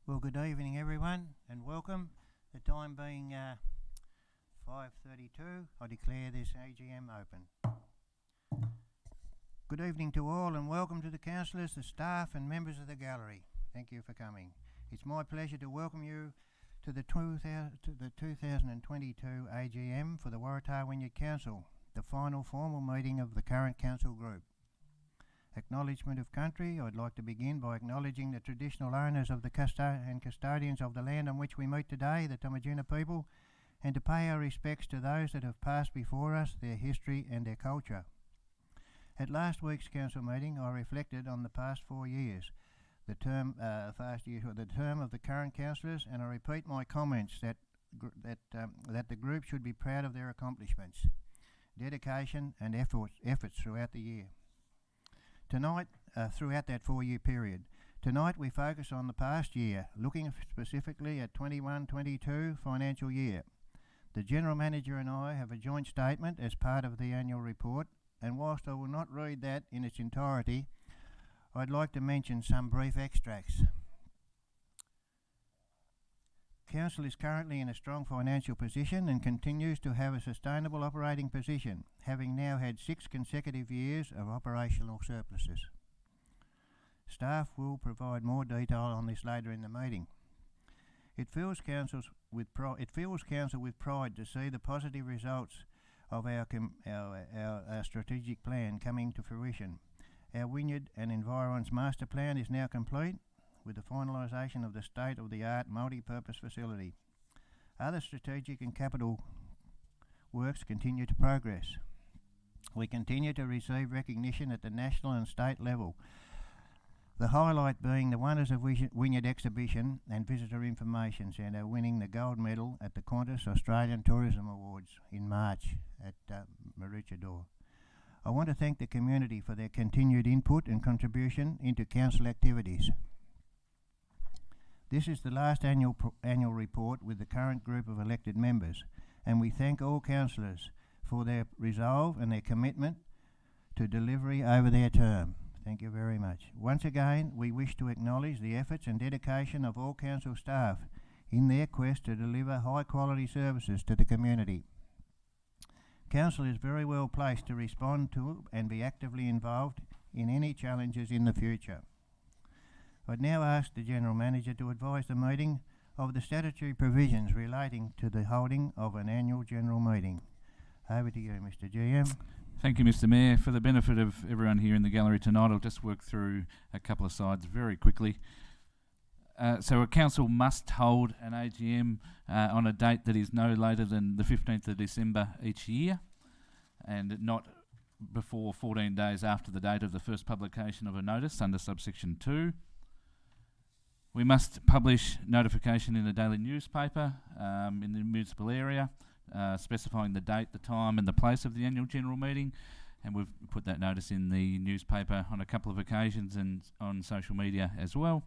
Well, good evening everyone and welcome. The time being 5:32, I declare this AGM open. Good evening to all and welcome to the councillors, the staff and members of the gallery. Thank you for coming. It's my pleasure to welcome you to the 2022 AGM for the Waratah Wynyard Council, the final formal meeting of the current council group. Acknowledgement of country. I'd like to begin by acknowledging the traditional owners of the custodians of the land on which we meet today, the Tumajuna people, and to pay our respects to those that have passed before us, their history and their culture. At last week's council meeting, I reflected on the past 4 years, the term of the current councillors, and I repeat my comments that the group should be proud of their accomplishments, dedication and efforts throughout the year. Tonight, throughout that 4-year period. Tonight we focus on the past year, looking specifically at 21-22 financial year. The General Manager and I have a joint statement as part of the annual report, and whilst I will not read that in its entirety, I'd like to mention some brief extracts. Council is currently in a strong financial position and continues to have a sustainable operating position, having now had 6 consecutive years of operational surpluses. Staff will provide more detail on this later in the meeting. It fills council with pride to see the positive results of our strategic plan coming to fruition. Our Wynyard and Environs Master Plan is now complete, with the finalisation of the state-of-the-art multi-purpose facility. Other strategic and capital works continue to progress. We continue to receive recognition at the national and state level, the highlight being the Wonders of Wynyard exhibition and visitor information centre winning the gold medal at the Qantas Australian Tourism Awards in March at Maroochydore. I want to thank the community for their continued input and contribution into council activities. This is the last annual report with the current group of elected members, and we thank all councillors for their resolve and their commitment to delivery over their term. Thank you very much. Once again, we wish to acknowledge the efforts and dedication of all council staff in their quest to deliver high quality services to the community. Council is very well placed to respond to and be actively involved in any challenges in the future. I'd now ask the General Manager to advise the meeting of the statutory provisions relating to the holding of an annual general meeting. Over to you, Mr. GM. Thank you, Mr. Mayor. For the benefit of everyone here in the gallery tonight, I'll just work through a couple of slides very quickly. So a council must hold an AGM on a date that is no later than the 15th of December each year, and not before 14 days after the date of the first publication of a notice under subsection 2. We must publish notification in a daily newspaper in the municipal area, specifying the date, the time and the place of the annual general meeting, and we've put that notice in the newspaper on a couple of occasions and on social media as well.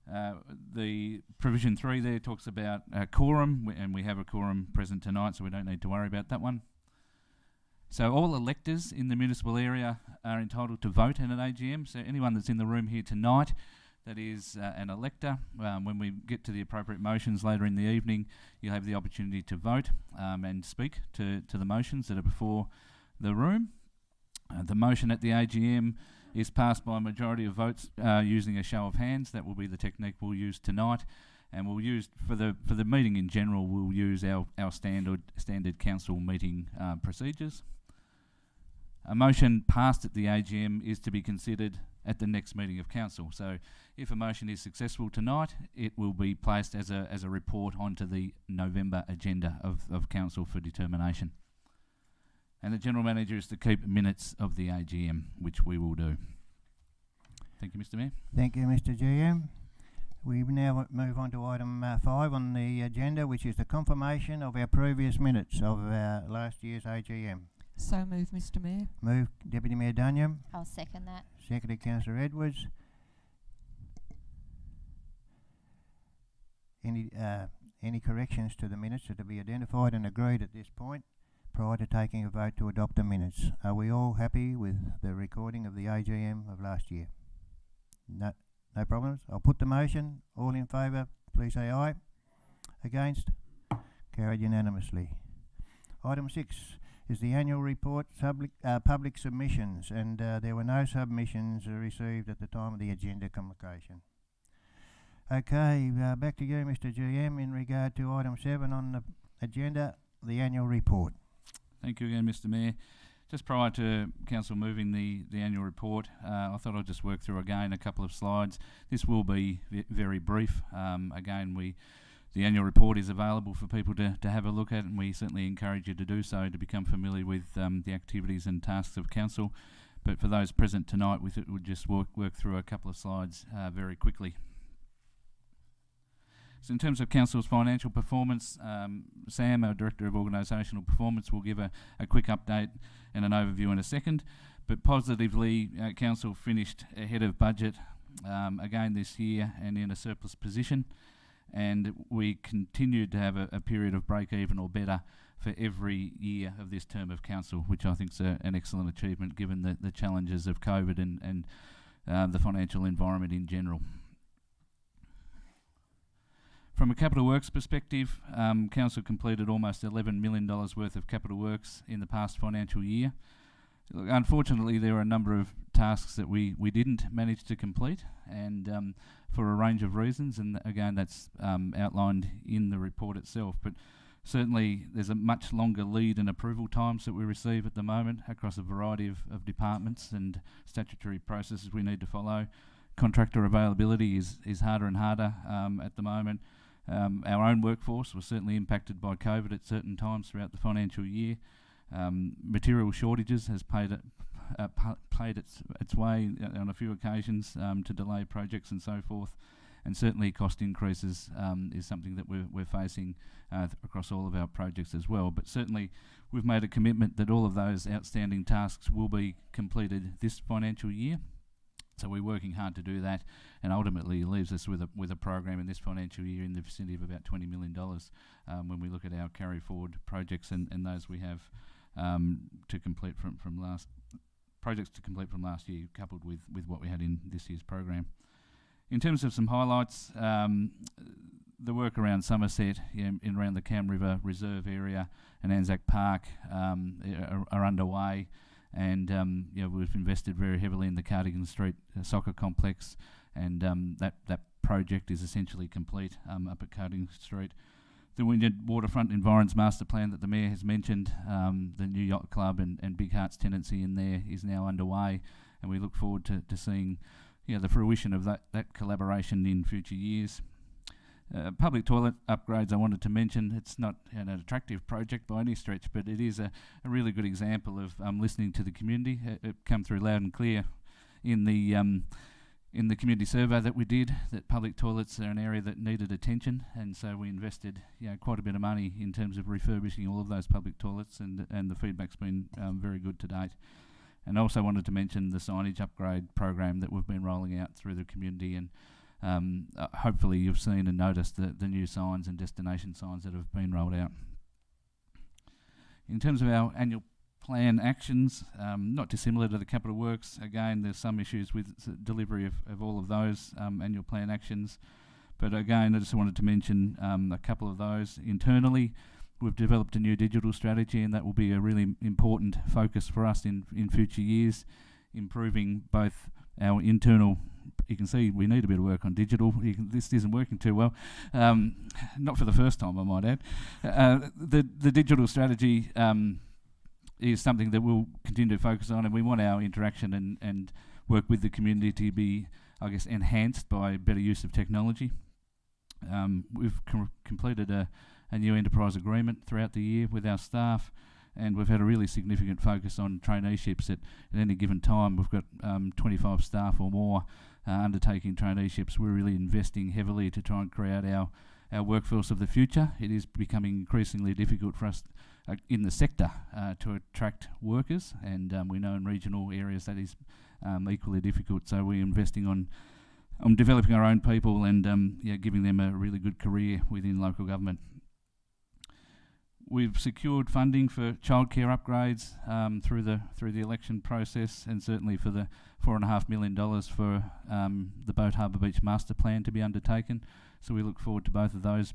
The provision 3 there talks about quorum, and we have a quorum present tonight, so we don't need to worry about that one. So all electors in the municipal area are entitled to vote in an AGM, so anyone that's in the room here tonight that is an elector, when we get to the appropriate motions later in the evening, you'll have the opportunity to vote and speak to the motions that are before the room. The motion at the AGM is passed by a majority of votes using a show of hands. That will be the technique we'll use tonight, and we'll use for the meeting in general. We'll use our standard council meeting procedures. A motion passed at the AGM is to be considered at the next meeting of council. So if a motion is successful tonight, it will be placed as a report onto the November agenda of council for determination. And the General Manager is to keep minutes of the AGM, which we will do. Thank you, Mr. Mayor. Thank you, Mr. GM. We now move on to item 5 on the agenda, which is the confirmation of our previous minutes of our last year's AGM. So move, Mr. Mayor. Move Deputy Mayor Dunyam. I'll second that. Seconded Councillor Edwards. Any corrections to the minutes are to be identified and agreed at this point prior to taking a vote to adopt the minutes. Are we all happy with the recording of the AGM of last year? No, No problems. I'll put the motion. All in favour, please say aye. Against? Carried unanimously. Item 6 is the annual report, public submissions, and there were no submissions received at the time of the agenda convocation. Okay, back to you, Mr. GM, in regard to item 7 on the agenda, the annual report. Thank you again, Mr. Mayor. Just prior to Council moving the annual report, I thought I'd just work through again a couple of slides. This will be very brief. Again, the annual report is available for people to have a look at, and we certainly encourage you to do so, to become familiar with the activities and tasks of Council. But for those present tonight, we thought we'd just work through a couple of slides very quickly. So in terms of Council's financial performance, Sam, our Director of Organisational Performance, will give a quick update and an overview in a second. But positively, Council finished ahead of budget again this year and in a surplus position. And we continued to have a period of break-even or better for every year of this term of Council, which I think is an excellent achievement given the challenges of COVID and the financial environment in general. From a capital works perspective, Council completed almost $11 million worth of capital works in the past financial year. Look, unfortunately, there are a number of tasks that we didn't manage to complete, and for a range of reasons, and again that's outlined in the report itself. But certainly there's a much longer lead and approval times that we receive at the moment across a variety of departments and statutory processes we need to follow. Contractor availability is harder and harder at the moment. Our own workforce was certainly impacted by COVID at certain times throughout the financial year. Material shortages has played its way on a few occasions to delay projects and so forth, and certainly cost increases is something that we're facing across all of our projects as well. But certainly we've made a commitment that all of those outstanding tasks will be completed this financial year. So we're working hard to do that, and ultimately leaves us with a program in this financial year in the vicinity of about $20 million when we look at our carry forward projects and those we have to complete from last year, coupled with what we had in this year's program. In terms of some highlights, the work around Somerset, in around the Cam River Reserve area and Anzac Park are underway. And we've invested very heavily in the Cardigan Street soccer complex, and that project is essentially complete up at Cardigan Street. The Wynyard Waterfront Environs Master Plan that the Mayor has mentioned, the new yacht club and Big Heart's tenancy in there is now underway, and we look forward to seeing the fruition of that collaboration in future years. Public toilet upgrades I wanted to mention. It's not an attractive project by any stretch, but it is a really good example of listening to the community. It come through loud and clear in the community survey that we did, that public toilets are an area that needed attention, and so we invested quite a bit of money in terms of refurbishing all of those public toilets, and the feedback's been very good to date. And I also wanted to mention the signage upgrade program that we've been rolling out through the community, and hopefully you've seen and noticed the new signs and destination signs that have been rolled out. In terms of our annual plan actions, not dissimilar to the capital works, again there's some issues with delivery of all of those annual plan actions, but again I just wanted to mention a couple of those. Internally, we've developed a new digital strategy, and that will be a really important focus for us in future years, improving both our internal. You can see we need a bit of work on digital. This isn't working too well, not for the first time, I might add. The digital strategy is something that we'll continue to focus on, and we want our interaction and work with the community to be, I guess, enhanced by better use of technology. We've completed a new enterprise agreement throughout the year with our staff, and we've had a really significant focus on traineeships. At any given time, we've got 25 staff or more undertaking traineeships. We're really investing heavily to try and create our workforce of the future. It is becoming increasingly difficult for us in the sector to attract workers, and we know in regional areas that is equally difficult. So we're investing on developing our own people and giving them a really good career within local government. We've secured funding for childcare upgrades through the election process, and certainly for the $4.5 million for the Boat Harbour Beach Master Plan to be undertaken. So we look forward to both of those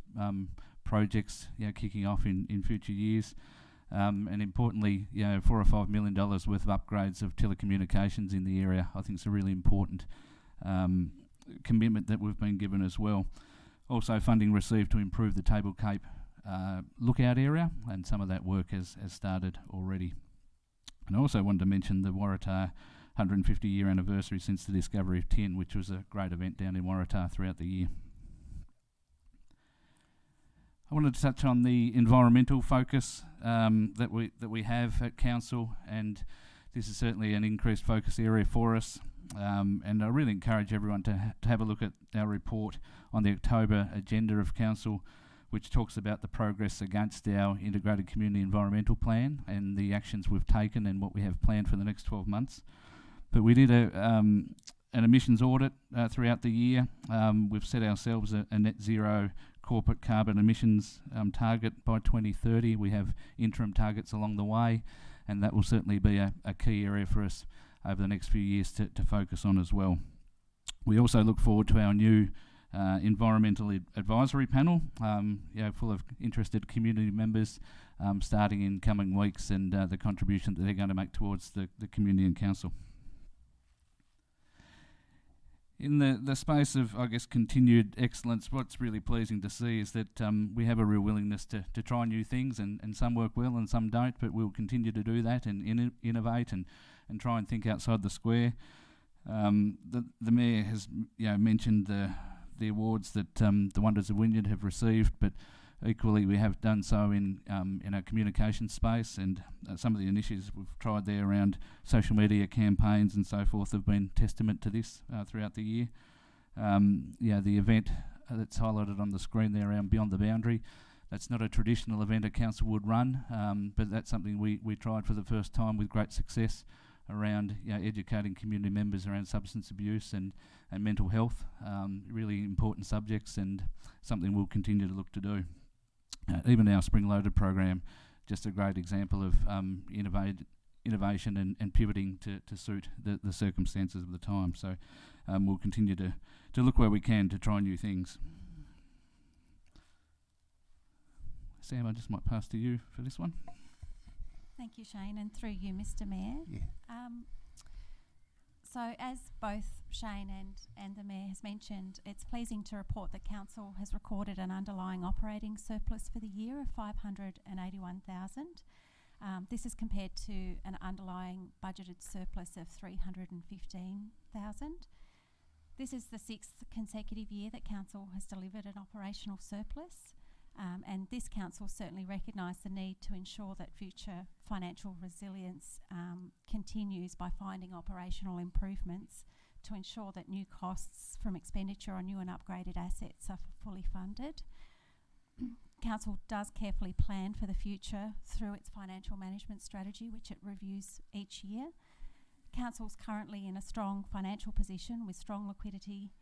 projects, kicking off in future years. And importantly, $4 or $5 million worth of upgrades of telecommunications in the area. I think it's a really important commitment that we've been given as well. Also, funding received to improve the Table Cape lookout area, and some of that work has started already. And I also wanted to mention the Waratah 150-year anniversary since the discovery of tin, which was a great event down in Waratah throughout the year. I wanted to touch on the environmental focus that we have at Council, and this is certainly an increased focus area for us. And I really encourage everyone to have a look at our report on the October agenda of Council, which talks about the progress against our Integrated Community Environmental Plan and the actions we've taken and what we have planned for the next 12 months. But we did an emissions audit throughout the year. We've set ourselves a net zero corporate carbon emissions target by 2030. We have interim targets along the way, and that will certainly be a key area for us over the next few years to focus on as well. We also look forward to our new environmental advisory panel, full of interested community members, starting in coming weeks, and the contribution that they're going to make towards the community and council. In the space of, I guess, continued excellence, what's really pleasing to see is that we have a real willingness to try new things, and some work well and some don't, but we'll continue to do that and innovate and try and think outside the square. The Mayor has mentioned the awards that the Wonders of Wynyard have received, but equally we have done so in our communication space, and some of the initiatives we've tried there around social media campaigns and so forth have been testament to this throughout the year. The event that's highlighted on the screen there around Beyond the Boundary, that's not a traditional event a council would run, but that's something we tried for the first time with great success around educating community members around substance abuse and mental health, really important subjects, and something we'll continue to look to do. Even our Spring Loaded program, just a great example of innovation and pivoting to suit the circumstances of the time. So we'll continue to look where we can to try new things. Sam, I just might pass to you for this one. Thank you, Shane, and through you, Mr. Mayor. Yeah. So as both Shane and the Mayor has mentioned, it's pleasing to report that Council has recorded an underlying operating surplus for the year of $581,000. This is compared to an underlying budgeted surplus of $315,000. This is the 6th consecutive year that Council has delivered an operational surplus. And this council certainly recognised the need to ensure that future financial resilience continues by finding operational improvements to ensure that new costs from expenditure on new and upgraded assets are fully funded. Council does carefully plan for the future through its financial management strategy, which it reviews each year. Council's currently in a strong financial position with strong liquidity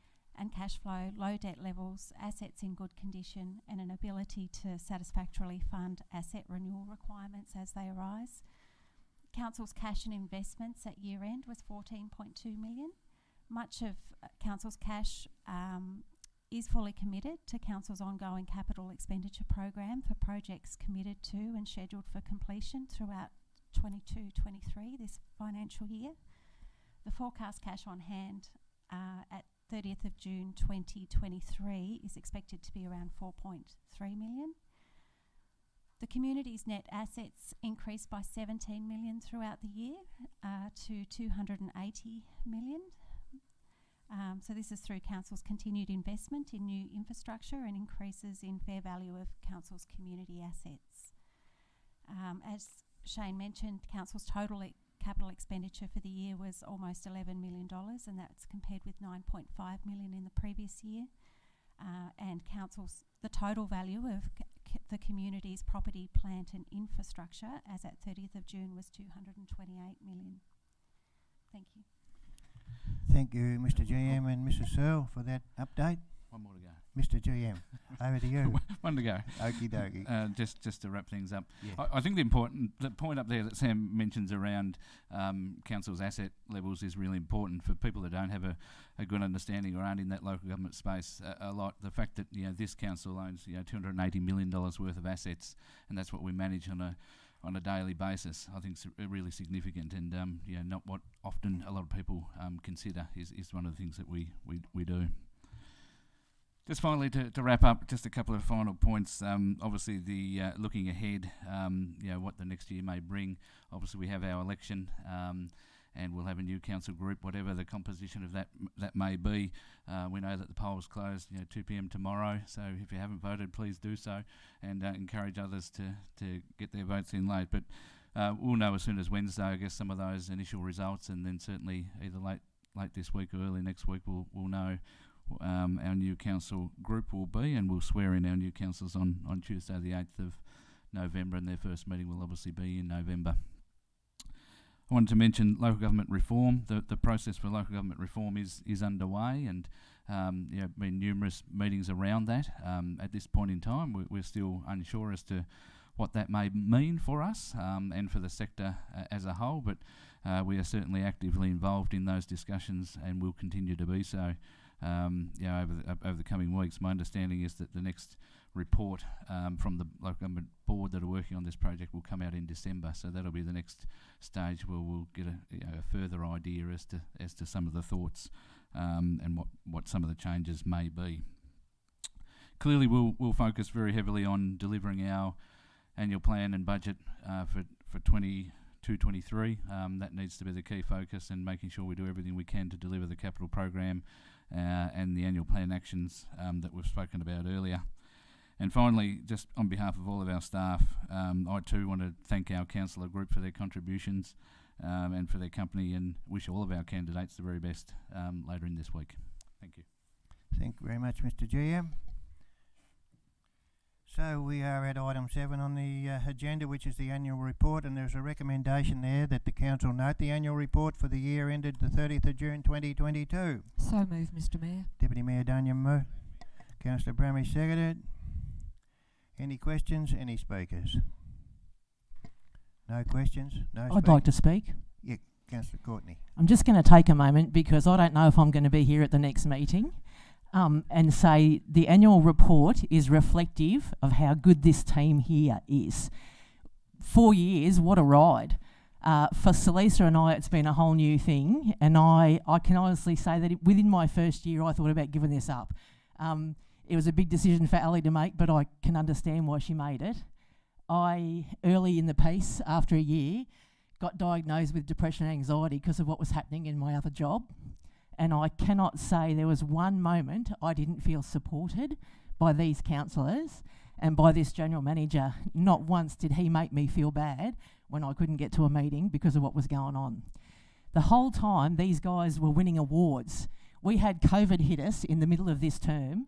and cash flow, low debt levels, assets in good condition, and an ability to satisfactorily fund asset renewal requirements as they arise. Council's cash and investments at year end was $14.2 million. Much of Council's cash is fully committed to Council's ongoing capital expenditure program for projects committed to and scheduled for completion throughout 22-23 this financial year. The forecast cash on hand at 30th of June 2023 is expected to be around $4.3 million. The community's net assets increased by $17 million throughout the year to $280 million. So this is through Council's continued investment in new infrastructure and increases in fair value of Council's community assets. As Shane mentioned, Council's total capital expenditure for the year was almost $11 million, and that's compared with $9.5 million in the previous year. And the total value of the community's property, plant and infrastructure as at 30th of June was $228 million. Thank you. Thank you, Mr. GM and Mrs. Searle, for that update. One more to go. Mr. GM, over to you. One to go. Okie dokie. Just to wrap things up, Yeah. I think the point up there that Sam mentions around council's asset levels is really important for people that don't have a good understanding or aren't in that local government space a lot. The fact that this council owns $280 million worth of assets, and that's what we manage on a daily basis, I think is really significant, and not what often a lot of people consider is one of the things that we do. Just finally, to wrap up, just a couple of final points. Obviously, the looking ahead, what the next year may bring. Obviously, we have our election, and we'll have a new council group, whatever the composition of that may be. We know that the polls close 2 p.m. tomorrow, so if you haven't voted, please do so, and encourage others to get their votes in late. But we'll know as soon as Wednesday, I guess, some of those initial results, and then certainly either late this week or early next week, we'll know our new council group will be, and we'll swear in our new councillors on Tuesday the 8th of November, and their first meeting will obviously be in November. I wanted to mention local government reform. The process for local government reform is underway, and been numerous meetings around that. At this point in time, we're still unsure as to what that may mean for us and for the sector as a whole, but we are certainly actively involved in those discussions and will continue to be so. Over the coming weeks. My understanding is that the next report from the local government board that are working on this project will come out in December, so that'll be the next stage where we'll get a further idea as to some of the thoughts and what some of the changes may be. Clearly, we'll focus very heavily on delivering our annual plan and budget for 22-23. That needs to be the key focus, and making sure we do everything we can to deliver the capital program and the annual plan actions that we've spoken about earlier. And finally, just on behalf of all of our staff, I too want to thank our councillor group for their contributions and for their company, and wish all of our candidates the very best later in this week. Thank you. Thank you very much, Mr. GM. So we are at item 7 on the agenda, which is the annual report, and there's a recommendation there that the council note the annual report for the year ended the 30th of June 2022. So moved, Mr. Mayor. Deputy Mayor Daniel moved. Councillor Bramish seconded. Any questions? Any speakers? No questions? No I'd like to speak. Yeah, Councillor Courtney. I'm just going to take a moment because I don't know if I'm going to be here at the next meeting, and say the annual report is reflective of how good this team here is. 4 years, what a ride. For Celisa and I, it's been a whole new thing, and I can honestly say that within my first year, I thought about giving this up. It was a big decision for Ali to make, but I can understand why she made it. I, early in the piece, after a year, got diagnosed with depression and anxiety because of what was happening in my other job. And I cannot say there was one moment I didn't feel supported by these councillors and by this general manager. Not once did he make me feel bad when I couldn't get to a meeting because of what was going on. The whole time, these guys were winning awards. We had COVID hit us in the middle of this term.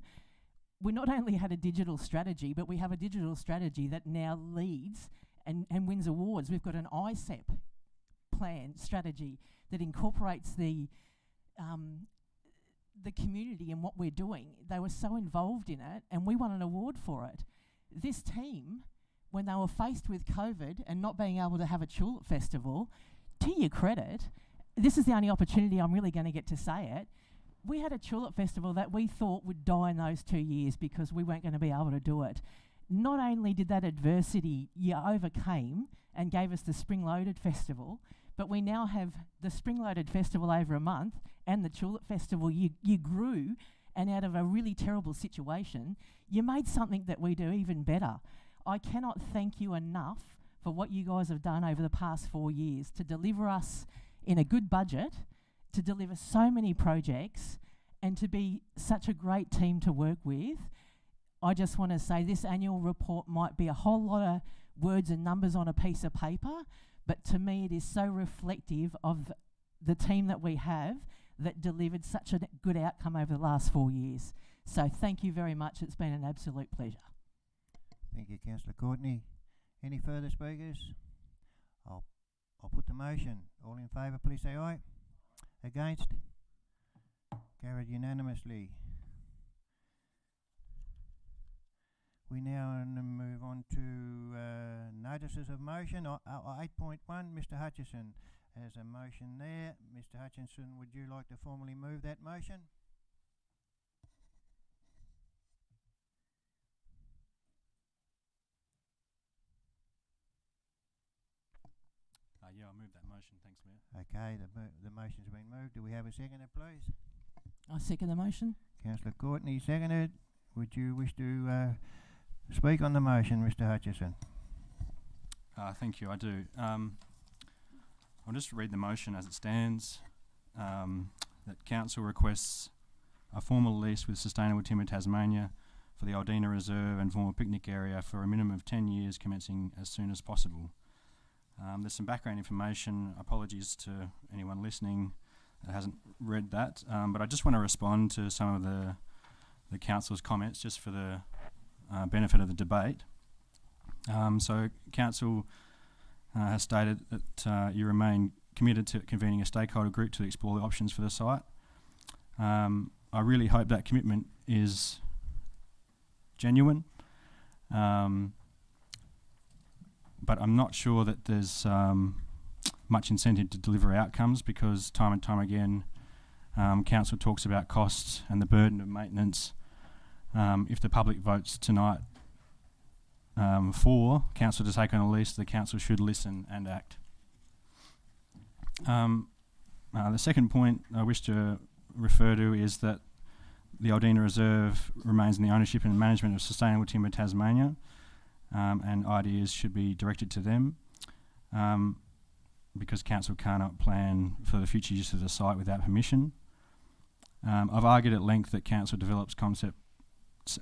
We not only had a digital strategy, but we have a digital strategy that now leads and wins awards. We've got an ICEP plan strategy that incorporates the community and what we're doing. They were so involved in it, and we won an award for it. This team, when they were faced with COVID and not being able to have a tulip festival, to your credit, this is the only opportunity I'm really going to get to say it, we had a tulip festival that we thought would die in those 2 years because we weren't going to be able to do it. Not only did that adversity you overcame and gave us the Spring-Loaded Festival, but we now have the Spring-Loaded Festival over a month and the Tulip Festival. You grew, and out of a really terrible situation, you made something that we do even better. I cannot thank you enough for what you guys have done over the past 4 years to deliver us in a good budget, to deliver so many projects, and to be such a great team to work with. I just want to say this annual report might be a whole lot of words and numbers on a piece of paper, but to me it is so reflective of the team that we have that delivered such a good outcome over the last 4 years. So thank you very much. It's been an absolute pleasure. Thank you, Councillor Courtney. Any further speakers? I'll put the motion. All in favour, please say aye. Against? Carried unanimously. We now move on to notices of motion. 8.1, Mr. Hutchison has a motion there. Mr. Hutchinson, would you like to formally move that motion? Yeah, I'll move that motion. Thanks, Mayor. Okay, the motion's been moved. Do we have a seconder, please? I second the motion. Councillor Courtney seconded. Would you wish to speak on the motion, Mr. Hutchison? Thank you, I do. I'll just read the motion as it stands. That Council requests a formal lease with Sustainable Timber Tasmania for the Aldina Reserve and former picnic area for a minimum of 10 years commencing as soon as possible. There's some background information. Apologies to anyone listening that hasn't read that, but I just want to respond to some of the Council's comments just for the benefit of the debate. So Council has stated that you remain committed to convening a stakeholder group to explore the options for the site. I really hope that commitment is genuine, but I'm not sure that there's much incentive to deliver outcomes, because time and time again Council talks about costs and the burden of maintenance. If the public votes tonight for Council to take on a lease, the Council should listen and act. The second point I wish to refer to is that the Aldina Reserve remains in the ownership and management of Sustainable Timber Tasmania, and ideas should be directed to them, because Council cannot plan for the future use of the site without permission. I've argued at length that Council develops concepts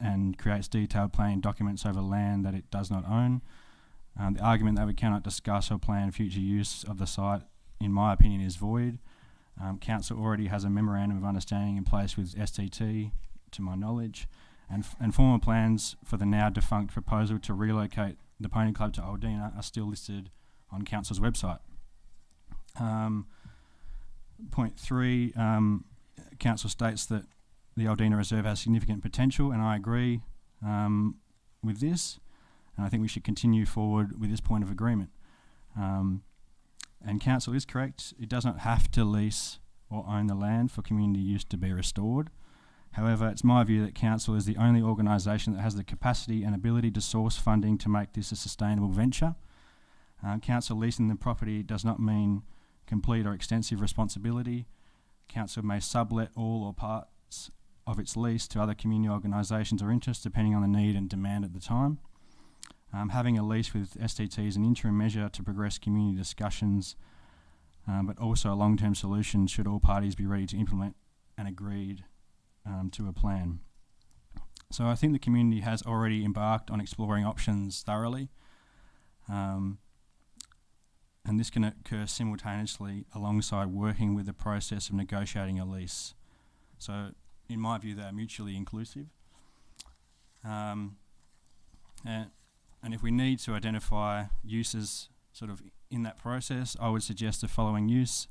and creates detailed planning documents over land that it does not own. The argument that we cannot discuss or plan future use of the site, in my opinion, is void. Council already has a memorandum of understanding in place with STT, to my knowledge, and former plans for the now defunct proposal to relocate the Pony Club to Aldina are still listed on Council's website. Point 3, Council states that the Aldina Reserve has significant potential, and I agree with this, and I think we should continue forward with this point of agreement. And Council is correct, it does not have to lease or own the land for community use to be restored. However, it's my view that Council is the only organisation that has the capacity and ability to source funding to make this a sustainable venture. Council leasing the property does not mean complete or extensive responsibility. Council may sublet all or parts of its lease to other community organisations or interests depending on the need and demand at the time. Having a lease with STT is an interim measure to progress community discussions, but also a long-term solution should all parties be ready to implement and agreed to a plan. So I think the community has already embarked on exploring options thoroughly, and this can occur simultaneously alongside working with the process of negotiating a lease. So in my view, they are mutually inclusive. And if we need to identify uses sort of in that process, I would suggest the following use.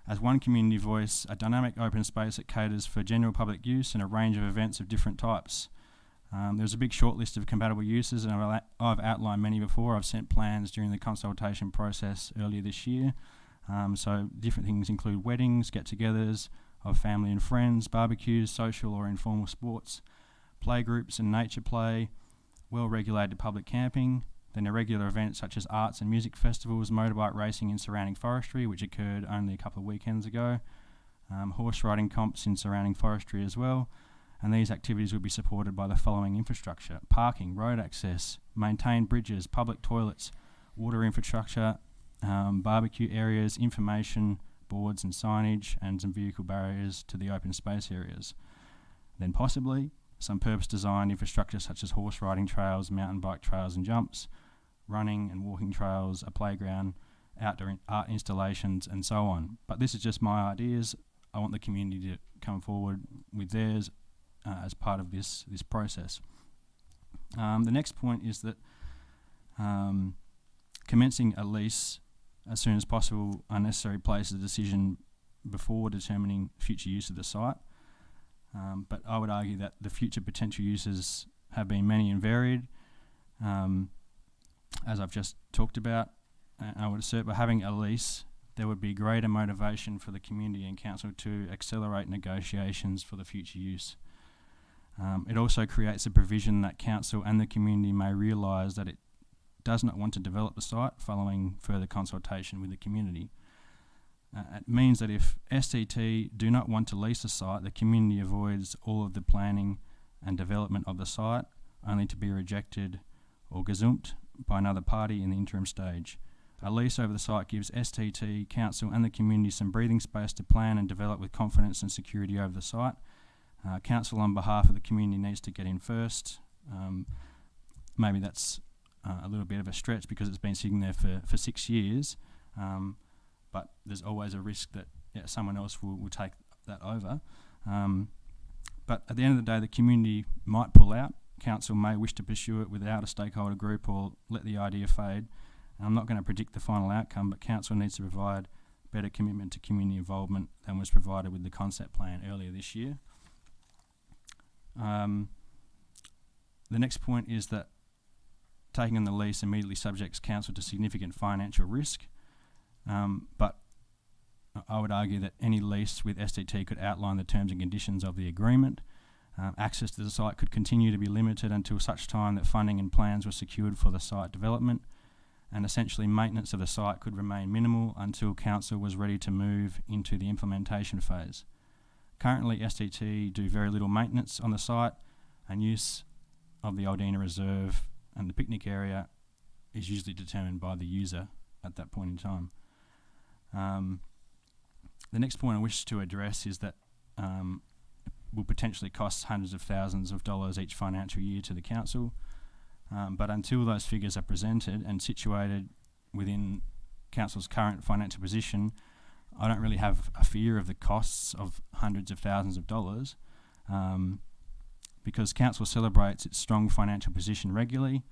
As one community voice, a dynamic open space that caters for general public use and a range of events of different types. There's a big short list of compatible uses, and I've outlined many before. I've sent plans during the consultation process earlier this year. So different things include weddings, get-togethers of family and friends, barbecues, social or informal sports, playgroups and nature play, well-regulated public camping, then irregular events such as arts and music festivals, motorbike racing in surrounding forestry, which occurred only a couple of weekends ago, horse riding comps in surrounding forestry as well, and these activities will be supported by the following infrastructure: parking, road access, maintained bridges, public toilets, water infrastructure, barbecue areas, information boards and signage, and some vehicle barriers to the open space areas. Then possibly some purpose-designed infrastructure such as horse riding trails, mountain bike trails and jumps, running and walking trails, a playground, outdoor art installations and so on. But this is just my ideas. I want the community to come forward with theirs as part of this process. The next point is that commencing a lease as soon as possible unnecessarily places a decision before determining future use of the site. But I would argue that the future potential uses have been many and varied, as I've just talked about. I would assert by having a lease, there would be greater motivation for the community and council to accelerate negotiations for the future use. It also creates a provision that council and the community may realise that it does not want to develop the site following further consultation with the community. It means that if STT do not want to lease a site, the community avoids all of the planning and development of the site, only to be rejected or gazumped by another party in the interim stage. A lease over the site gives STT, council and the community some breathing space to plan and develop with confidence and security over the site. Council on behalf of the community needs to get in first. Maybe that's a little bit of a stretch because it's been sitting there for 6 years, but there's always a risk that someone else will take that over. But at the end of the day, the community might pull out. Council may wish to pursue it without a stakeholder group or let the idea fade. I'm not going to predict the final outcome, but council needs to provide better commitment to community involvement than was provided with the concept plan earlier this year. The next point is that taking on the lease immediately subjects council to significant financial risk, but I would argue that any lease with STT could outline the terms and conditions of the agreement. Access to the site could continue to be limited until such time that funding and plans were secured for the site development, and essentially maintenance of the site could remain minimal until council was ready to move into the implementation phase. Currently, STT do very little maintenance on the site, and use of the Aldina Reserve and the picnic area is usually determined by the user at that point in time. The next point I wish to address is that will potentially cost hundreds of thousands of dollars each financial year to the council. But until those figures are presented and situated within council's current financial position, I don't really have a fear of the costs of hundreds of thousands of dollars, because council celebrates its strong financial position regularly,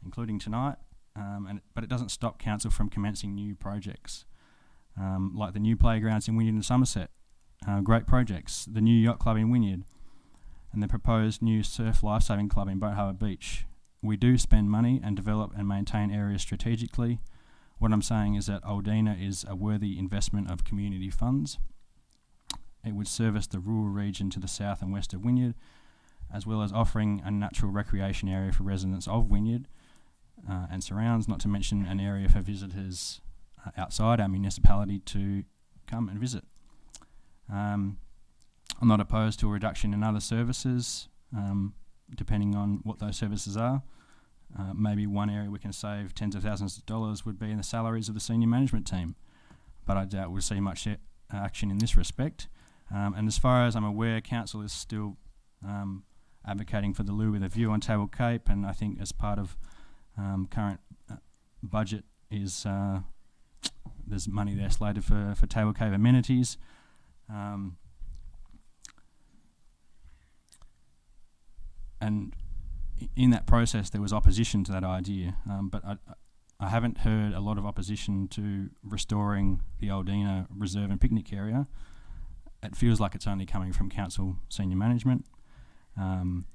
including tonight, but it doesn't stop council from commencing new projects, like the new playgrounds in Wynyard and Somerset, great projects, the new yacht club in Wynyard, and the proposed new surf lifesaving club in Boat Harbour Beach. We do spend money and develop and maintain areas strategically. What I'm saying is that Aldina is a worthy investment of community funds. It would service the rural region to the south and west of Wynyard, as well as offering a natural recreation area for residents of Wynyard and surrounds, not to mention an area for visitors outside our municipality to come and visit. I'm not opposed to a reduction in other services, depending on what those services are. Maybe one area we can save tens of thousands of dollars would be in the salaries of the senior management team, but I doubt we'll see much action in this respect. And as far as I'm aware, council is still advocating for the loo with a view on Table Cape, and I think as part of current budget is there's money there slated for Table Cape amenities. And in that process there was opposition to that idea, but I haven't heard a lot of opposition to restoring the Aldina Reserve and picnic area. It feels like it's only coming from council senior management. Mr.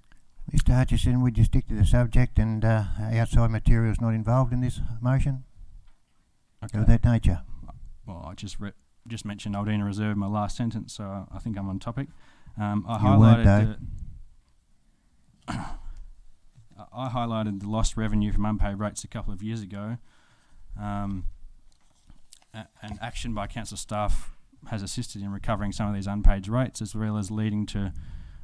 Hutchison, would you stick to the subject and outside materials not involved in this motion? Okay. Of that nature. Well, I just mentioned Aldina Reserve in my last sentence, so I think I'm on topic. I highlighted the lost revenue from unpaid rates a couple of years ago, and action by council staff has assisted in recovering some of these unpaid rates, as well as leading to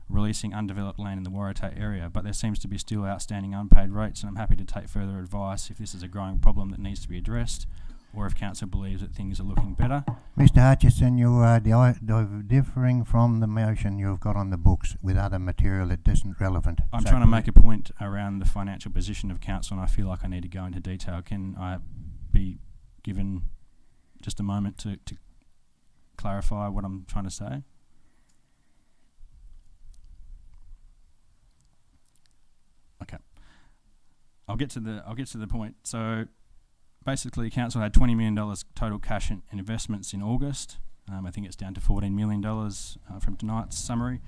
releasing undeveloped land in the Waratah area, but there seems to be still outstanding unpaid rates, and I'm happy to take further advice if this is a growing problem that needs to be addressed, or if council believes that things are looking better. Mr. Hutchison, you are differing from the motion you've got on the books with other material that isn't relevant. I'm trying to make a point around the financial position of council, and I feel like I need to go into detail. Can I be given just a moment to clarify what I'm trying to say? Okay. I'll get to the point. So basically, council had $20 million total cash in investments in August. I think it's down to $14 million from tonight's summary.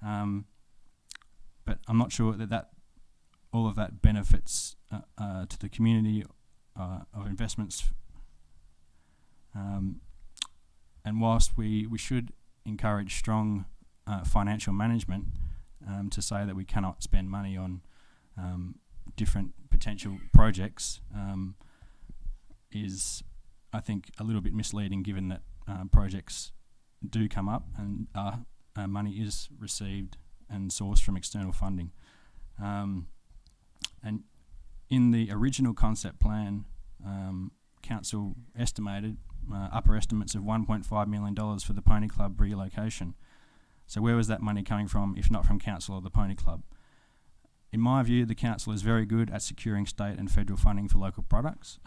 But I'm not sure that all of that benefits to the community of investments. And whilst we should encourage strong financial management, to say that we cannot spend money on different potential projects is, I think, a little bit misleading, given that projects do come up and money is received and sourced from external funding. And in the original concept plan, council estimated upper estimates of $1.5 million for the Pony Club relocation. So where was that money coming from, if not from council or the Pony Club? In my view, the council is very good at securing state and federal funding for local projects.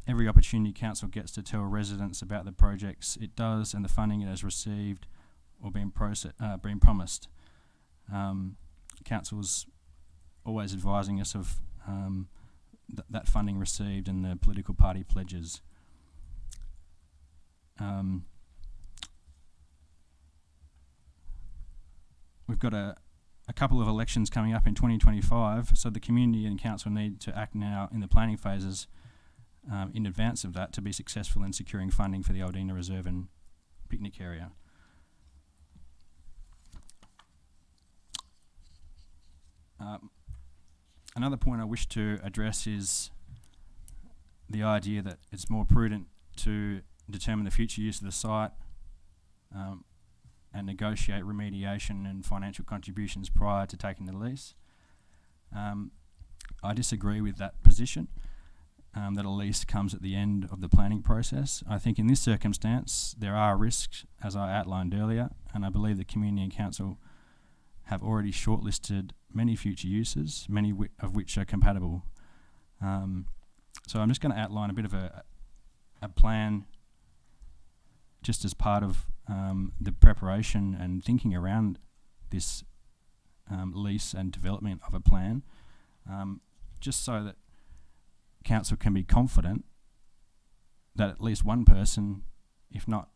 Every opportunity council gets to tell residents about the projects it does and the funding it has received or been promised. Council's always advising us of that funding received and the political party pledges. We've got a couple of elections coming up in 2025, so the community and council need to act now in the planning phases in advance of that to be successful in securing funding for the Aldina Reserve and picnic area. Another point I wish to address is the idea that it's more prudent to determine the future use of the site and negotiate remediation and financial contributions prior to taking the lease. I disagree with that position, that a lease comes at the end of the planning process. I think in this circumstance there are risks, as I outlined earlier, and I believe the community and council have already shortlisted many future uses, many of which are compatible. So I'm just going to outline a bit of a plan just as part of the preparation and thinking around this lease and development of a plan, just so that council can be confident that at least one person, if not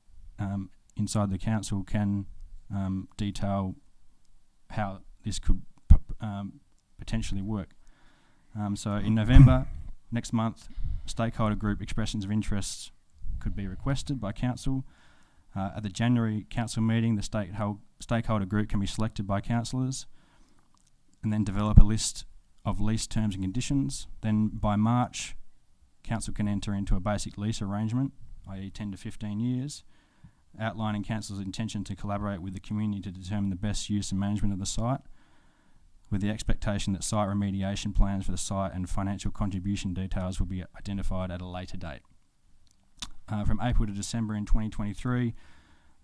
inside the council, can detail how this could potentially work. So in November, next month, stakeholder group expressions of interest could be requested by council. At the January council meeting, the stakeholder group can be selected by councillors and then develop a list of lease terms and conditions. Then by March, council can enter into a basic lease arrangement, i.e. 10 to 15 years, outlining council's intention to collaborate with the community to determine the best use and management of the site, with the expectation that site remediation plans for the site and financial contribution details will be identified at a later date. From April to December in 2023,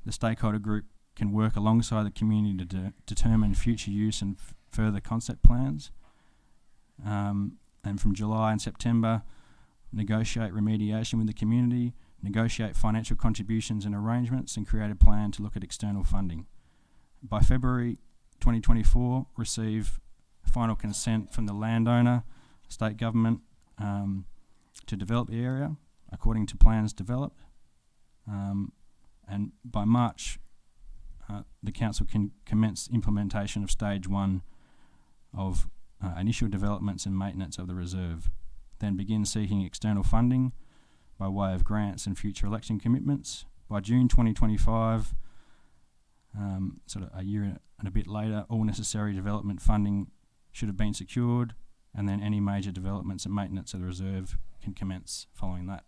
the stakeholder group can work alongside the community to determine future use and further concept plans. And from July and September, negotiate remediation with the community, negotiate financial contributions and arrangements, and create a plan to look at external funding. By February 2024, receive final consent from the landowner, state government, to develop the area according to plans developed. And by March, the council can commence implementation of stage 1 of initial developments and maintenance of the reserve, then begin seeking external funding by way of grants and future election commitments. By June 2025, sort of a year and a bit later, all necessary development funding should have been secured, and then any major developments and maintenance of the reserve can commence following that.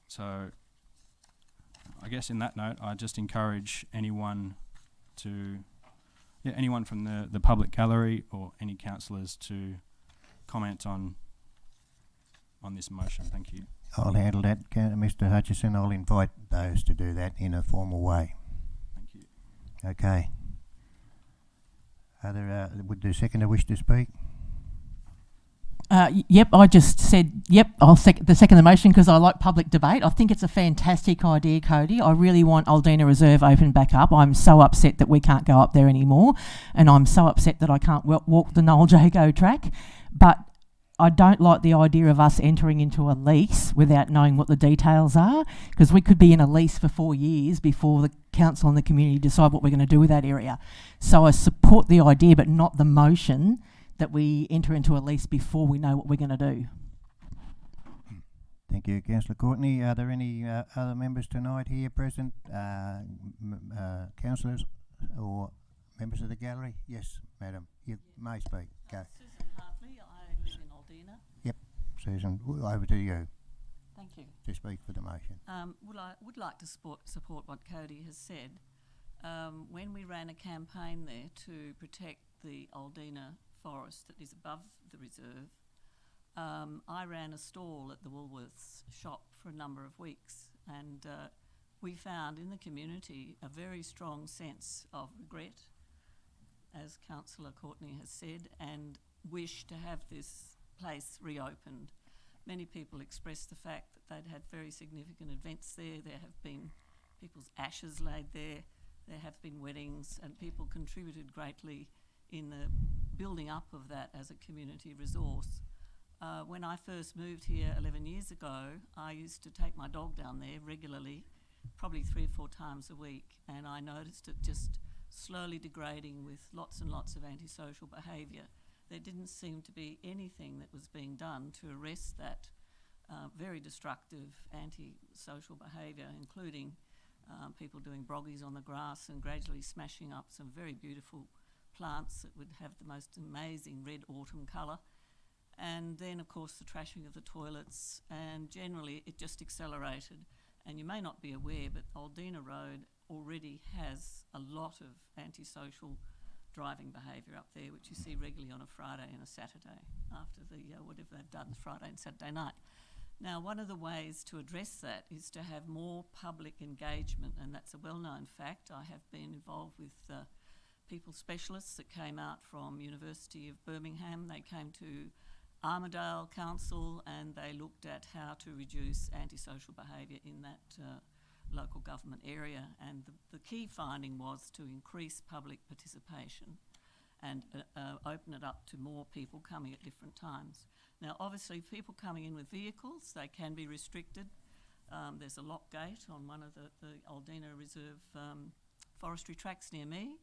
So I guess in that note, I just encourage anyone anyone from the public gallery or any councillors to comment on this motion. Thank you. I'll handle that, Mr. Hutchison. I'll invite those to do that in a formal way. Thank you. Okay. Would the seconder wish to speak? Yep, I just said, yep, I'll second the motion because I like public debate. I think it's a fantastic idea, Cody. I really want Aldina Reserve open back up. I'm so upset that we can't go up there anymore, and I'm so upset that I can't walk the Noel Jago track. But I don't like the idea of us entering into a lease without knowing what the details are, because we could be in a lease for 4 years before the council and the community decide what we're going to do with that area. So I support the idea, but not the motion that we enter into a lease before we know what we're going to do. Thank you, Councillor Courtney. Are there any other members tonight here present, councillors or members of the gallery? Yes, madam, you may speak. Go. Susan Hartley, I live in Aldina. Yep, Susan, over to you Thank you. to speak for the motion. Would like to support what Cody has said. When we ran a campaign there to protect the Aldina forest that is above the reserve, I ran a stall at the Woolworths shop for a number of weeks, and we found in the community a very strong sense of regret, as Councillor Courtney has said, and wish to have this place reopened. Many people expressed the fact that they'd had very significant events there. There have been people's ashes laid there. There have been weddings, and people contributed greatly in the building up of that as a community resource. When I first moved here 11 years ago, I used to take my dog down there regularly, probably 3 or 4 times a week, and I noticed it just slowly degrading with lots and lots of antisocial behaviour. There didn't seem to be anything that was being done to arrest that very destructive antisocial behaviour, including people doing broggies on the grass and gradually smashing up some very beautiful plants that would have the most amazing red autumn colour. And then, of course, the trashing of the toilets, and generally it just accelerated. And you may not be aware, but Aldina Road already has a lot of antisocial driving behaviour up there, which you see regularly on a Friday and a Saturday after the whatever they've done Friday and Saturday night. Now, one of the ways to address that is to have more public engagement, and that's a well-known fact. I have been involved with people specialists that came out from University of Birmingham. They came to Armidale Council and they looked at how to reduce antisocial behaviour in that local government area, and the key finding was to increase public participation and open it up to more people coming at different times. Now, obviously, people coming in with vehicles, they can be restricted. There's a lock gate on one of the Aldina Reserve forestry tracks near me.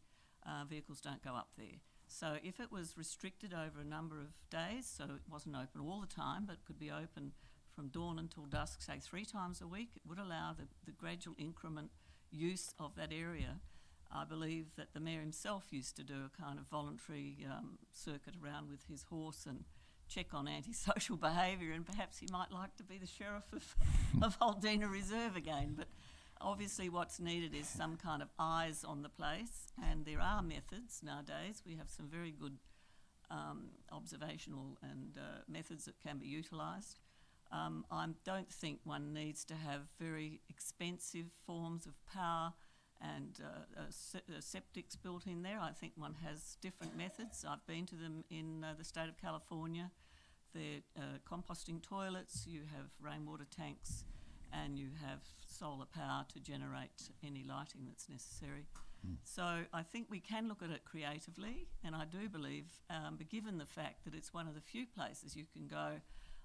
Vehicles don't go up there. So if it was restricted over a number of days, so it wasn't open all the time, but could be open from dawn until dusk, say 3 times a week, it would allow the gradual increment use of that area. I believe that the Mayor himself used to do a kind of voluntary circuit around with his horse and check on antisocial behaviour, and perhaps he might like to be the sheriff of Aldina Reserve again. But obviously what's needed is some kind of eyes on the place, and there are methods nowadays. We have some very good observational and methods that can be utilised. I don't think one needs to have very expensive forms of power and septics built in there. I think one has different methods. I've been to them in the state of California. They're composting toilets, you have rainwater tanks, and you have solar power to generate any lighting that's necessary. So I think we can look at it creatively, and I do believe, but given the fact that it's one of the few places you can go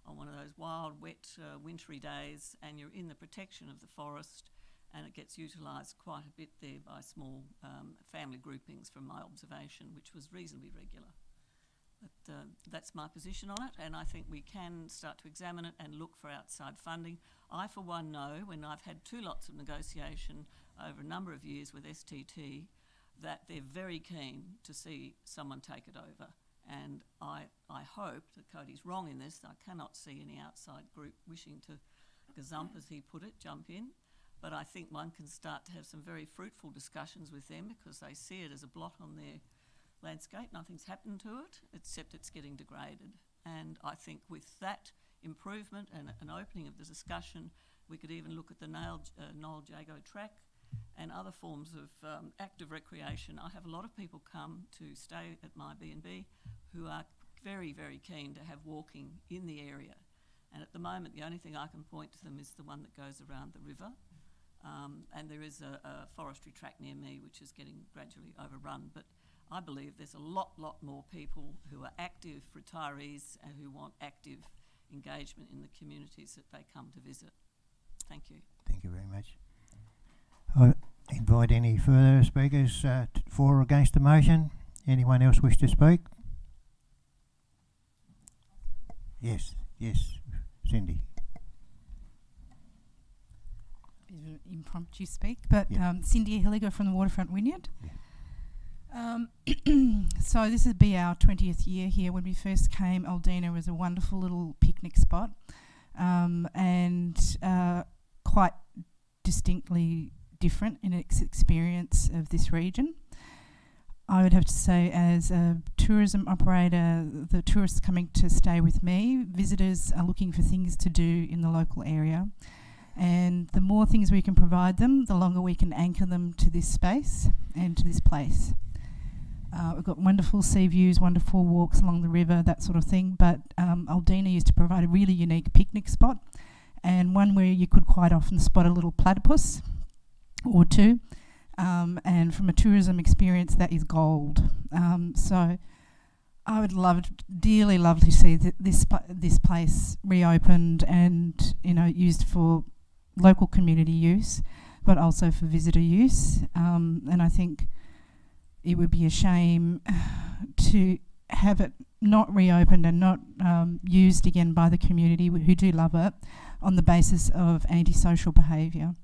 on one of those wild, wet, wintry days, and you're in the protection of the forest, and it gets utilised quite a bit there by small family groupings from my observation, which was reasonably regular. But that's my position on it, and I think we can start to examine it and look for outside funding. I, for one, know, when I've had 2 lots of negotiation over a number of years with STT, that they're very keen to see someone take it over. And I hope that Cody's wrong in this. I cannot see any outside group wishing to gazump, as he put it, jump in. But I think one can start to have some very fruitful discussions with them, because they see it as a blot on their landscape. Nothing's happened to it, except it's getting degraded. And I think with that improvement and an opening of the discussion, we could even look at the Noel Jago track and other forms of active recreation. I have a lot of people come to stay at my B&B who are very, very keen to have walking in the area. And at the moment, the only thing I can point to them is the one that goes around the river. And there is a forestry track near me which is getting gradually overrun. But I believe there's a lot more people who are active retirees and who want active engagement in the communities that they come to visit. Thank you. Thank you very much. I invite any further speakers for or against the motion. Anyone else wish to speak? Yes, Cindy. Bit of an impromptu speak, but Yeah. Cindy Hilliger from the Waterfront Wynyard. Yeah. So this will be our 20th year here. When we first came, Aldina was a wonderful little picnic spot, and quite distinctly different in its experience of this region. I would have to say, as a tourism operator, the tourists coming to stay with me, visitors are looking for things to do in the local area. And the more things we can provide them, the longer we can anchor them to this space and to this place. We've got wonderful sea views, wonderful walks along the river, that sort of thing. But Aldina used to provide a really unique picnic spot, and one where you could quite often spot a little platypus or two. And from a tourism experience, that is gold. So I would dearly love to see this place reopened and, used for local community use, but also for visitor use. And I think it would be a shame to have it not reopened and not used again by the community who do love it on the basis of antisocial behaviour.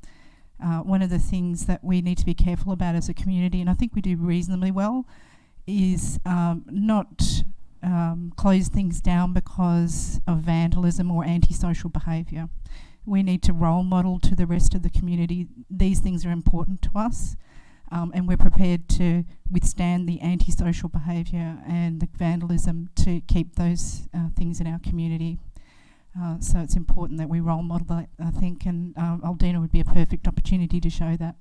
One of the things that we need to be careful about as a community, and I think we do reasonably well, is not close things down because of vandalism or antisocial behaviour. We need to role model to the rest of the community. These things are important to us, and we're prepared to withstand the antisocial behaviour and the vandalism to keep those things in our community. So it's important that we role model that, I think, and Aldina would be a perfect opportunity to show that.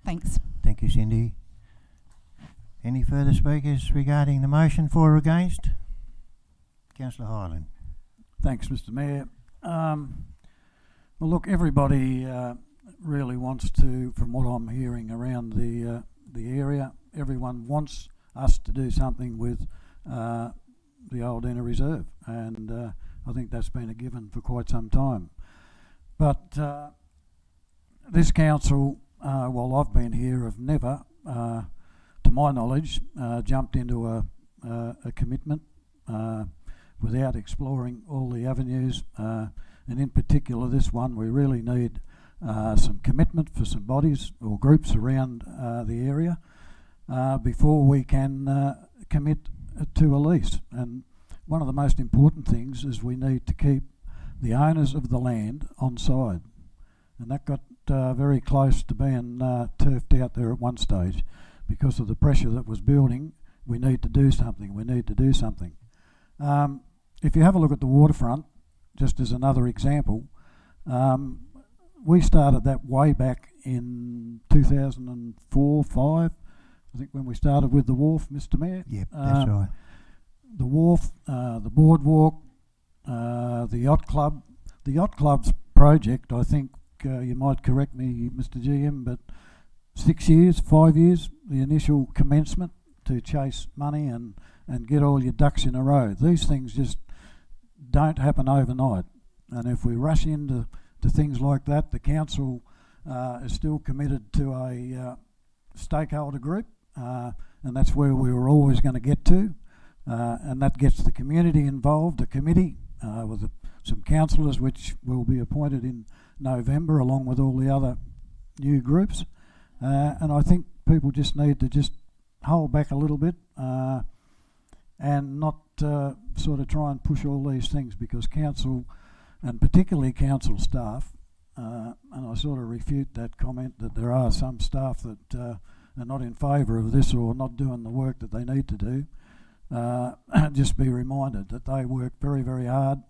Thanks. Thank you, Cindy. Any further speakers regarding the motion for or against? Councillor Hyland. Thanks, Mr. Mayor. Well, look, everybody really wants to, from what I'm hearing around the area, everyone wants us to do something with the Aldina Reserve, and I think that's been a given for quite some time. But this council, while I've been here, have never, to my knowledge, jumped into a commitment without exploring all the avenues. And in particular, this one, we really need some commitment for some bodies or groups around the area before we can commit to a lease. And one of the most important things is we need to keep the owners of the land on side. And that got very close to being turfed out there at one stage because of the pressure that was building. We need to do something. If you have a look at the waterfront, just as another example, we started that way back in 2004-05, I think, when we started with the wharf, Mr. Mayor. Yep, that's right. The wharf, the boardwalk, the yacht club. The yacht club's project, I think, you might correct me, Mr. GM, but 5 years, the initial commencement to chase money and get all your ducks in a row. These things just don't happen overnight. And if we rush into things like that, the council is still committed to a stakeholder group, and that's where we were always going to get to. And that gets the community involved, a committee with some councillors which will be appointed in November along with all the other new groups. And I think people just need to just hold back a little bit and not sort of try and push all these things, because council, and particularly council staff, and I sort of refute that comment that there are some staff that are not in favour of this or not doing the work that they need to do. Just be reminded that they work very, very hard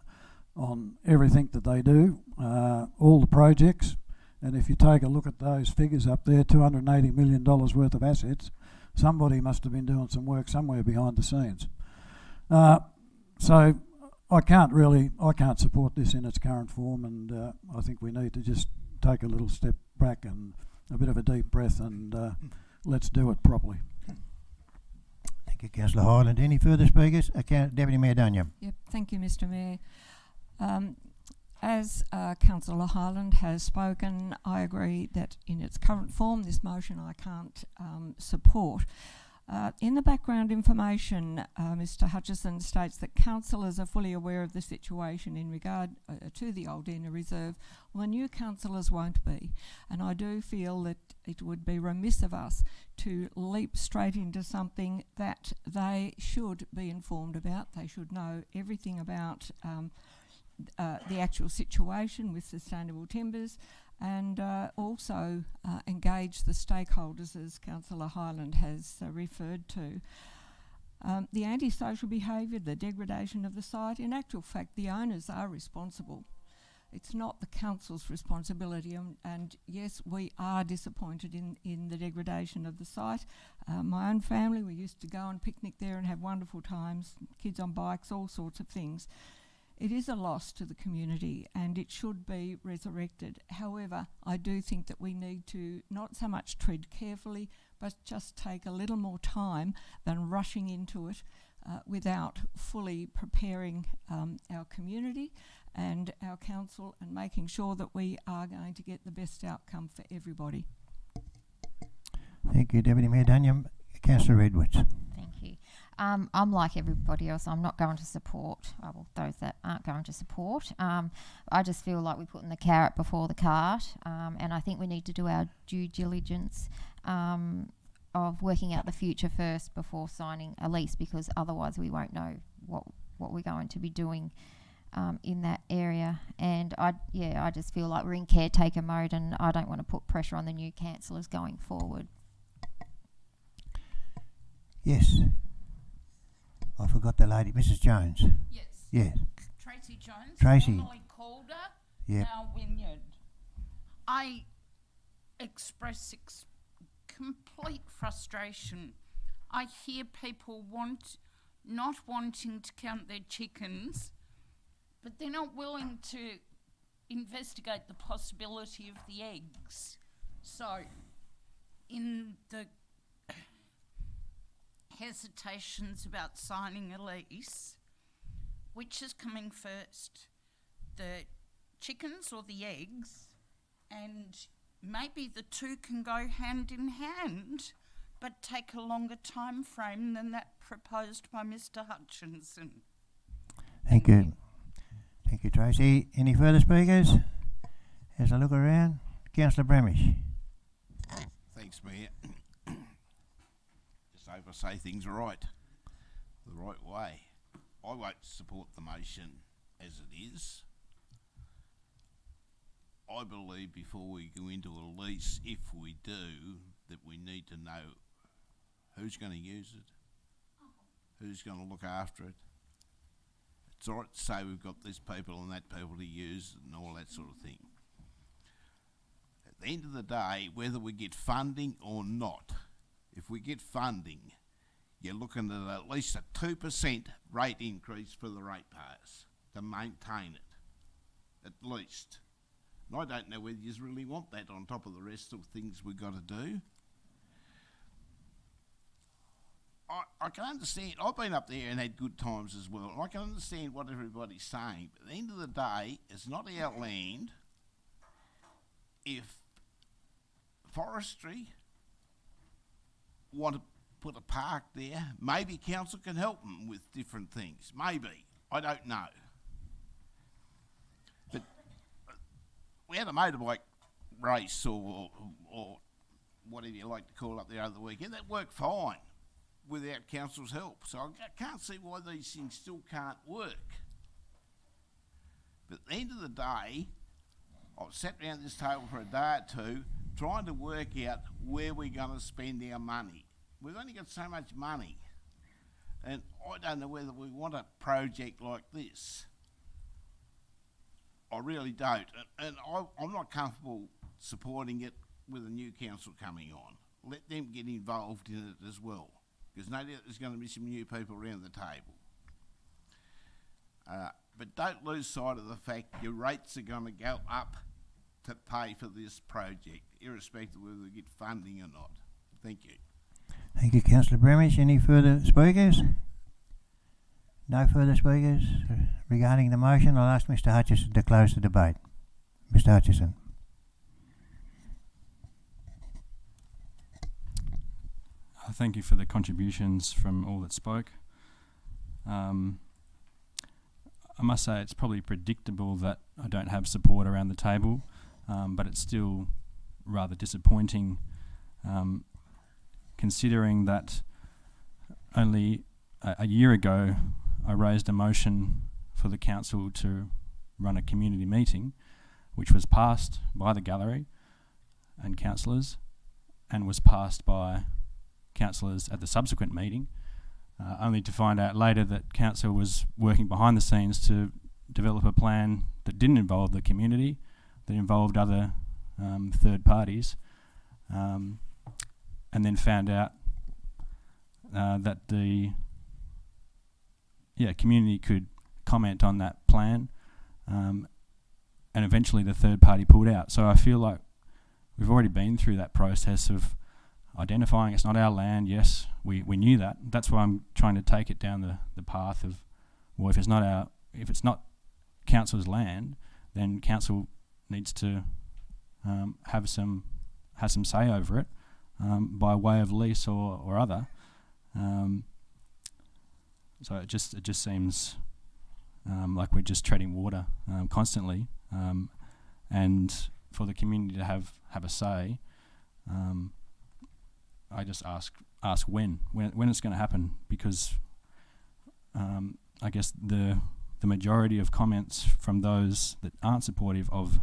on everything that they do, all the projects. And if you take a look at those figures up there, $280 million worth of assets, somebody must have been doing some work somewhere behind the scenes. So I can't support this in its current form, and I think we need to just take a little step back and a bit of a deep breath and let's do it properly. Thank you, Councillor Hyland. Any further speakers? Deputy Mayor Dunyam. Yep, thank you, Mr. Mayor. As Councillor Hyland has spoken, I agree that in its current form, this motion I can't support. In the background information, Mr. Hutchison states that councillors are fully aware of the situation in regard to the Aldina Reserve. Well, the new councillors won't be, and I do feel that it would be remiss of us to leap straight into something that they should be informed about. They should know everything about the actual situation with sustainable timbers, and also engage the stakeholders, as Councillor Hyland has referred to. The antisocial behaviour, the degradation of the site, in actual fact the owners are responsible. It's not the council's responsibility, and yes, we are disappointed in the degradation of the site. My own family, we used to go and picnic there and have wonderful times, kids on bikes, all sorts of things. It is a loss to the community and it should be resurrected. However, I do think that we need to not so much tread carefully, but just take a little more time than rushing into it without fully preparing our community and our council and making sure that we are going to get the best outcome for everybody. Thank you, Deputy Mayor Dunyam. Councillor Edwards. Thank you. I'm like everybody else. I'm not going to support, those that aren't going to support. I just feel like we're putting the carrot before the cart, and I think we need to do our due diligence of working out the future first before signing a lease, because otherwise we won't know what we're going to be doing in that area. And I just feel like we're in caretaker mode, and I don't want to put pressure on the new councillors going forward. Yes. I forgot the lady, Mrs. Jones. Yes. Yes. Tracy Jones. Tracy. Formerly Calder. Yep. Now Wynyard. I express complete frustration. I hear people not wanting to count their chickens, but they're not willing to investigate the possibility of the eggs. So, in the hesitations about signing a lease, which is coming first, the chickens or the eggs? And maybe the two can go hand in hand, but take a longer time frame than that proposed by Mr. Hutchinson. Thank you. Thank you, Tracy. Any further speakers? As I look around, Councillor Bramish. Thanks, Mayor. Just hope I say things right, the right way. I won't support the motion as it is. I believe before we go into a lease, if we do, that we need to know who's going to use it, who's going to look after it. It's all right to say we've got this people and that people to use and all that sort of thing. At the end of the day, whether we get funding or not, if we get funding, you're looking at least a 2% rate increase for the ratepayers to maintain it, at least. And I don't know whether you really want that on top of the rest of things we've got to do. I can understand, I've been up there and had good times as well, and I can understand what everybody's saying, but at the end of the day, it's not our land. If forestry want to put a park there, maybe council can help them with different things, maybe, I don't know. But we had a motorbike race or whatever you like to call it the other weekend, that worked fine without council's help. So I can't see why these things still can't work. But at the end of the day, I've sat around this table for a day or two trying to work out where we're going to spend our money. We've only got so much money. And I don't know whether we want a project like this. I really don't. And I'm not comfortable supporting it with a new council coming on. Let them get involved in it as well, because no doubt there's going to be some new people around the table. But don't lose sight of the fact your rates are going to go up to pay for this project, irrespective of whether we get funding or not. Thank you. Thank you, Councillor Bremish. Any further speakers? No further speakers regarding the motion. I'll ask Mr Hutchison to close the debate. Mr Hutchison. Thank you for the contributions from all that spoke. I must say it's probably predictable that I don't have support around the table, but it's still rather disappointing considering that only a year ago I raised a motion for the council to run a community meeting, which was passed by the gallery and councillors and was passed by councillors at the subsequent meeting, only to find out later that council was working behind the scenes to develop a plan that didn't involve the community, that involved other third parties, and then found out that the community could comment on that plan, and eventually the third party pulled out. So I feel like we've already been through that process of identifying it's not our land. Yes, we knew that. That's why I'm trying to take it down the path of, well, if it's not council's land, then council needs to have some say over it by way of lease or other. So it just seems like we're just treading water constantly, and for the community to have a say. I just ask when it's going to happen, because I guess the majority of comments from those that aren't supportive of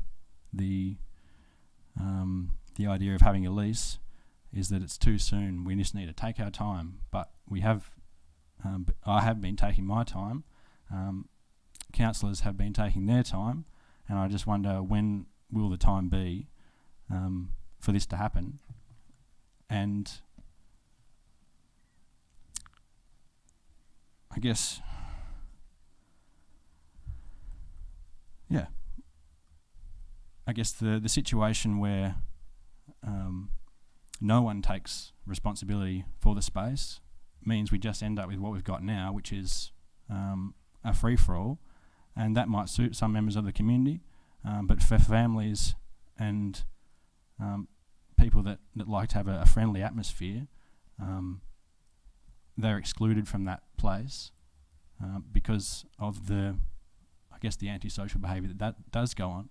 the idea of having a lease is that it's too soon. We just need to take our time. But we have, I have been taking my time. Councillors have been taking their time, and I just wonder when will the time be for this to happen. And I guess, the situation where no one takes responsibility for the space means we just end up with what we've got now, which is a free-for-all, and that might suit some members of the community, but for families and people that like to have a friendly atmosphere, they're excluded from that place because of the antisocial behaviour that does go on.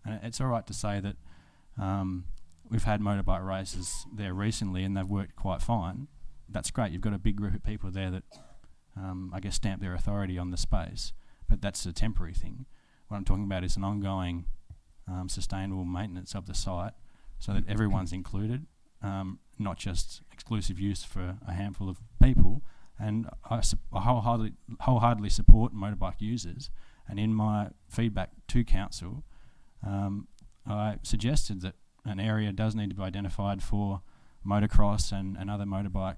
And it's all right to say that we've had motorbike races there recently and they've worked quite fine. That's great. You've got a big group of people there that stamp their authority on the space, but that's a temporary thing. What I'm talking about is an ongoing sustainable maintenance of the site so that everyone's included, not just exclusive use for a handful of people. And I wholeheartedly support motorbike users, and in my feedback to council, I suggested that an area does need to be identified for motocross and other motorbike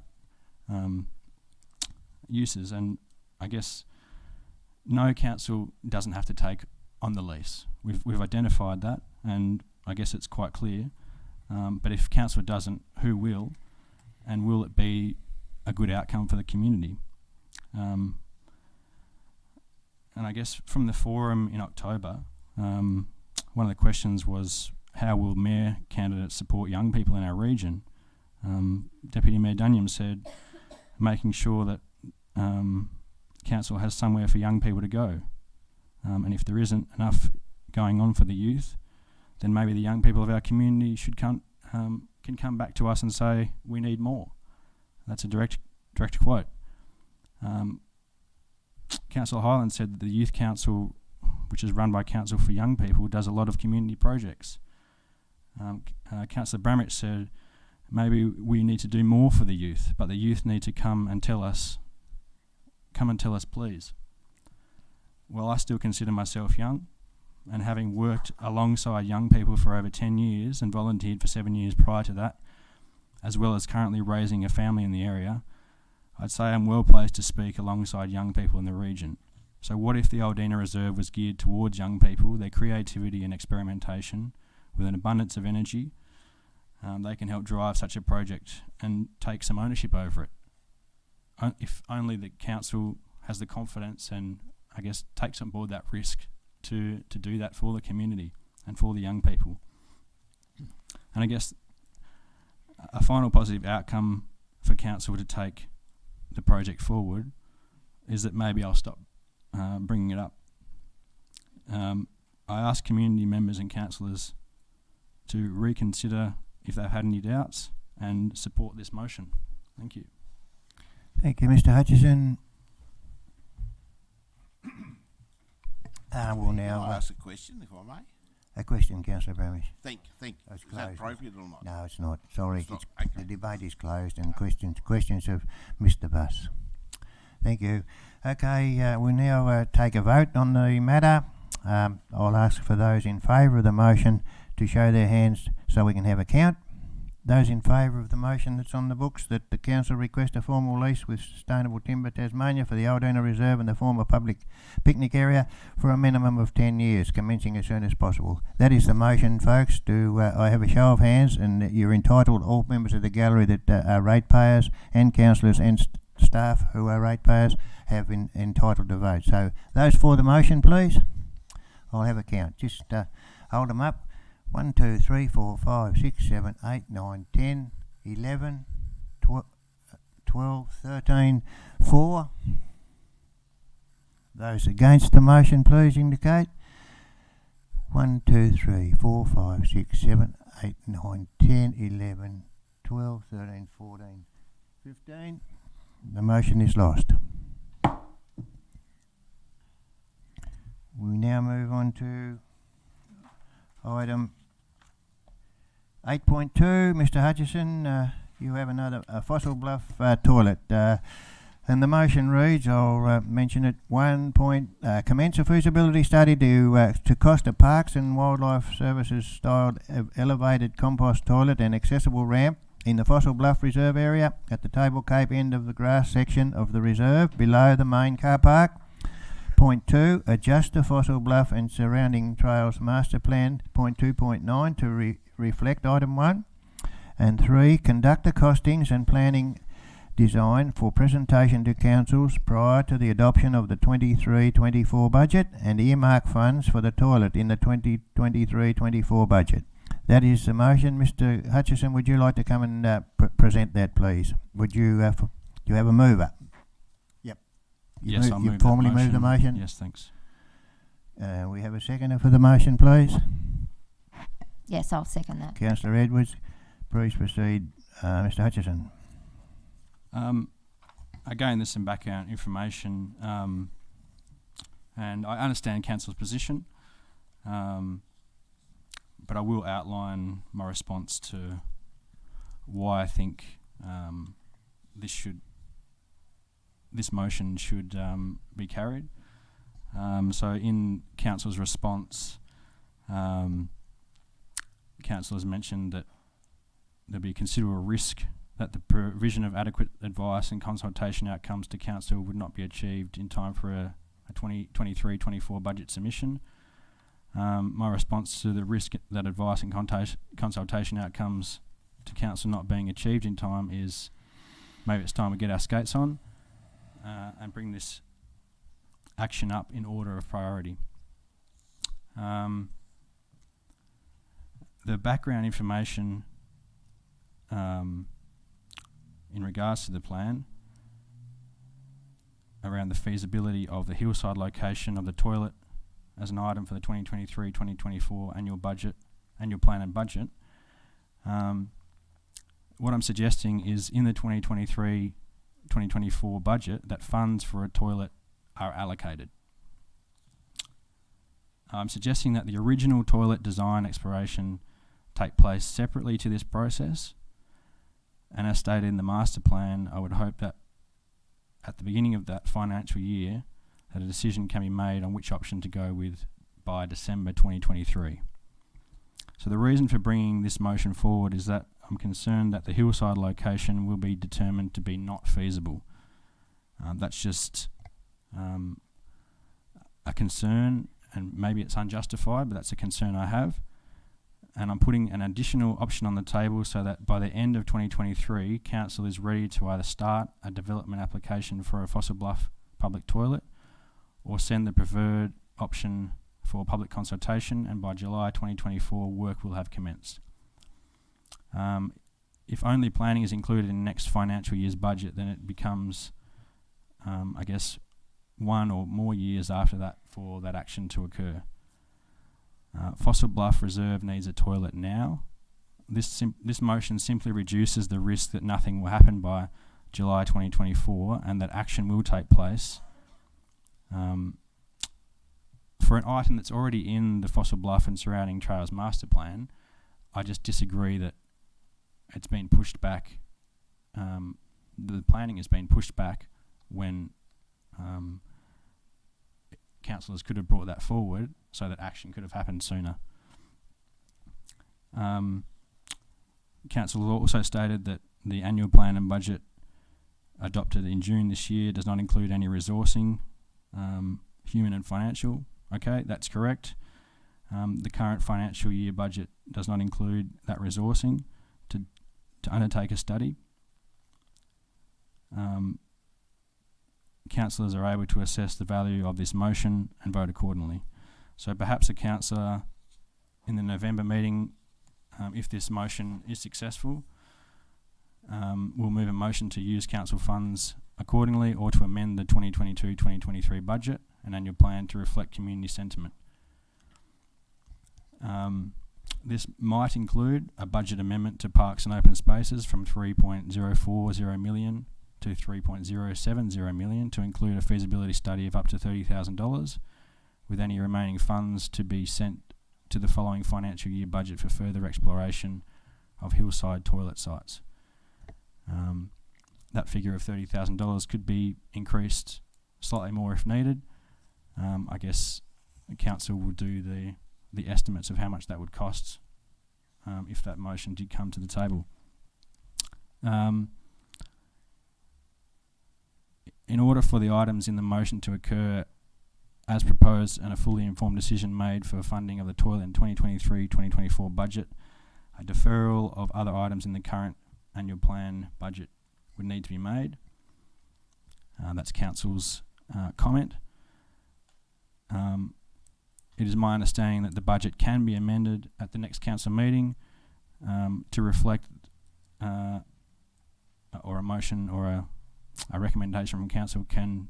uses. And I guess no council doesn't have to take on the lease. We've identified that, and I guess it's quite clear. But if council doesn't, who will? And will it be a good outcome for the community? And I guess from the forum in October, one of the questions was, how will mayor candidates support young people in our region? Deputy Mayor Dunyam said, making sure that council has somewhere for young people to go. And if there isn't enough going on for the youth, then maybe the young people of our community should can come back to us and say, we need more. That's a direct quote. Councillor Highland said that the Youth Council, which is run by Council for Young People, does a lot of community projects. Councillor Bramich said, maybe we need to do more for the youth, but the youth need to come and tell us, please. Well, I still consider myself young, and having worked alongside young people for over 10 years and volunteered for 7 years prior to that, as well as currently raising a family in the area, I'd say I'm well placed to speak alongside young people in the region. So what if the Aldina Reserve was geared towards young people, their creativity and experimentation, with an abundance of energy, they can help drive such a project and take some ownership over it. If only the council has the confidence and, I guess, takes on board that risk to do that for the community and for the young people. And I guess a final positive outcome for council to take the project forward is that maybe I'll stop bringing it up. I ask community members and councillors to reconsider if they've had any doubts and support this motion. Thank you. Thank you, Mr. Hutchison. We'll now Can I ask a question, if I may? a question, Councillor Bramish. Think. It's Is that closed. appropriate or not? No, it's not. Sorry, It's not. Okay. the debate is closed and questions have missed the bus. Thank you. Okay, we'll now take a vote on the matter. I'll ask for those in favour of the motion to show their hands so we can have a count. Those in favour of the motion that's on the books, that the council request a formal lease with Sustainable Timber Tasmania for the Aldina Reserve and the former public picnic area for a minimum of 10 years, commencing as soon as possible. That is the motion, folks. Do I have a show of hands? And you're entitled, all members of the gallery that are ratepayers and councillors and staff who are ratepayers have been entitled to vote. So those for the motion, please. I'll have a count. Just hold them up. 1, 2, 3, 4, 5, 6, 7, 8, 9, 10, 11, 12, 13, 4. Those against the motion, please indicate. 1, 2, 3, 4, 5, 6, 7, 8, 9, 10, 11, 12, 13, 14, 15. The motion is lost. We now move on to item 8.2, Mr. Hutchison, you have another Fossil Bluff toilet. And the motion reads, I'll mention it, 1 point, commence a feasibility study to cost a Parks and Wildlife Services styled elevated compost toilet and accessible ramp in the Fossil Bluff Reserve area at the Table Cape end of the grass section of the reserve below the main car park. Point 2, adjust the Fossil Bluff and surrounding trails master plan. Point 2.9 to reflect item 1. And 3, conduct the costings and planning design for presentation to councils prior to the adoption of the 23-24 budget and earmark funds for the toilet in the 2023-24 budget. That is the motion. Mr. Hutchison, would you like to come and present that, please? Would you, you have a mover? Yes, I'll move you formally move the motion? Yes, thanks. We have a seconder for the motion, please. Yes, I'll second that. Councillor Edwards, please proceed. Mr. Hutchison. Again, there's some background information, and I understand council's position, but I will outline my response to why I think this motion should be carried. So in council's response, council has mentioned that there'll be considerable risk that the provision of adequate advice and consultation outcomes to council would not be achieved in time for a 2023-24 budget submission. My response to the risk that advice and consultation outcomes to council not being achieved in time is maybe it's time we get our skates on and bring this action up in order of priority. The background information in regards to the plan around the feasibility of the hillside location of the toilet as an item for the 2023-2024 annual plan and budget. What I'm suggesting is in the 2023-2024 budget that funds for a toilet are allocated. I'm suggesting that the original toilet design exploration take place separately to this process, and as stated in the master plan, I would hope that at the beginning of that financial year that a decision can be made on which option to go with by December 2023. So the reason for bringing this motion forward is that I'm concerned that the hillside location will be determined to be not feasible. That's just a concern, and maybe it's unjustified, but that's a concern I have. and I'm putting an additional option on the table so that by the end of 2023, Council is ready to either start a development application for a Fossil Bluff public toilet or send the preferred option for public consultation, and by July 2024, work will have commenced. If only planning is included in next financial year's budget, then it becomes, I guess, 1 or more years after that for that action to occur. Fossil Bluff Reserve needs a toilet now. This motion simply reduces the risk that nothing will happen by July 2024 and that action will take place. For an item that's already in the Fossil Bluff and surrounding trails master plan, I just disagree that it's been pushed back. The planning has been pushed back when councillors could have brought that forward so that action could have happened sooner. Council also stated that the annual plan and budget adopted in June this year does not include any resourcing, human and financial. Okay, that's correct. The current financial year budget does not include that resourcing to undertake a study. Councillors are able to assess the value of this motion and vote accordingly. So perhaps a councillor in the November meeting, if this motion is successful, will move a motion to use council funds accordingly or to amend the 2022-2023 budget and annual plan to reflect community sentiment. This might include a budget amendment to parks and open spaces from 3.040 million to 3.070 million to include a feasibility study of up to $30,000, with any remaining funds to be sent to the following financial year budget for further exploration of hillside toilet sites. That figure of $30,000 could be increased slightly more if needed. I guess the council will do the estimates of how much that would cost if that motion did come to the table. In order for the items in the motion to occur as proposed and a fully informed decision made for funding of the toilet in 2023-2024 budget, a deferral of other items in the current annual plan budget would need to be made. That's council's comment. It is my understanding that the budget can be amended at the next council meeting to reflect or a motion or a recommendation from council can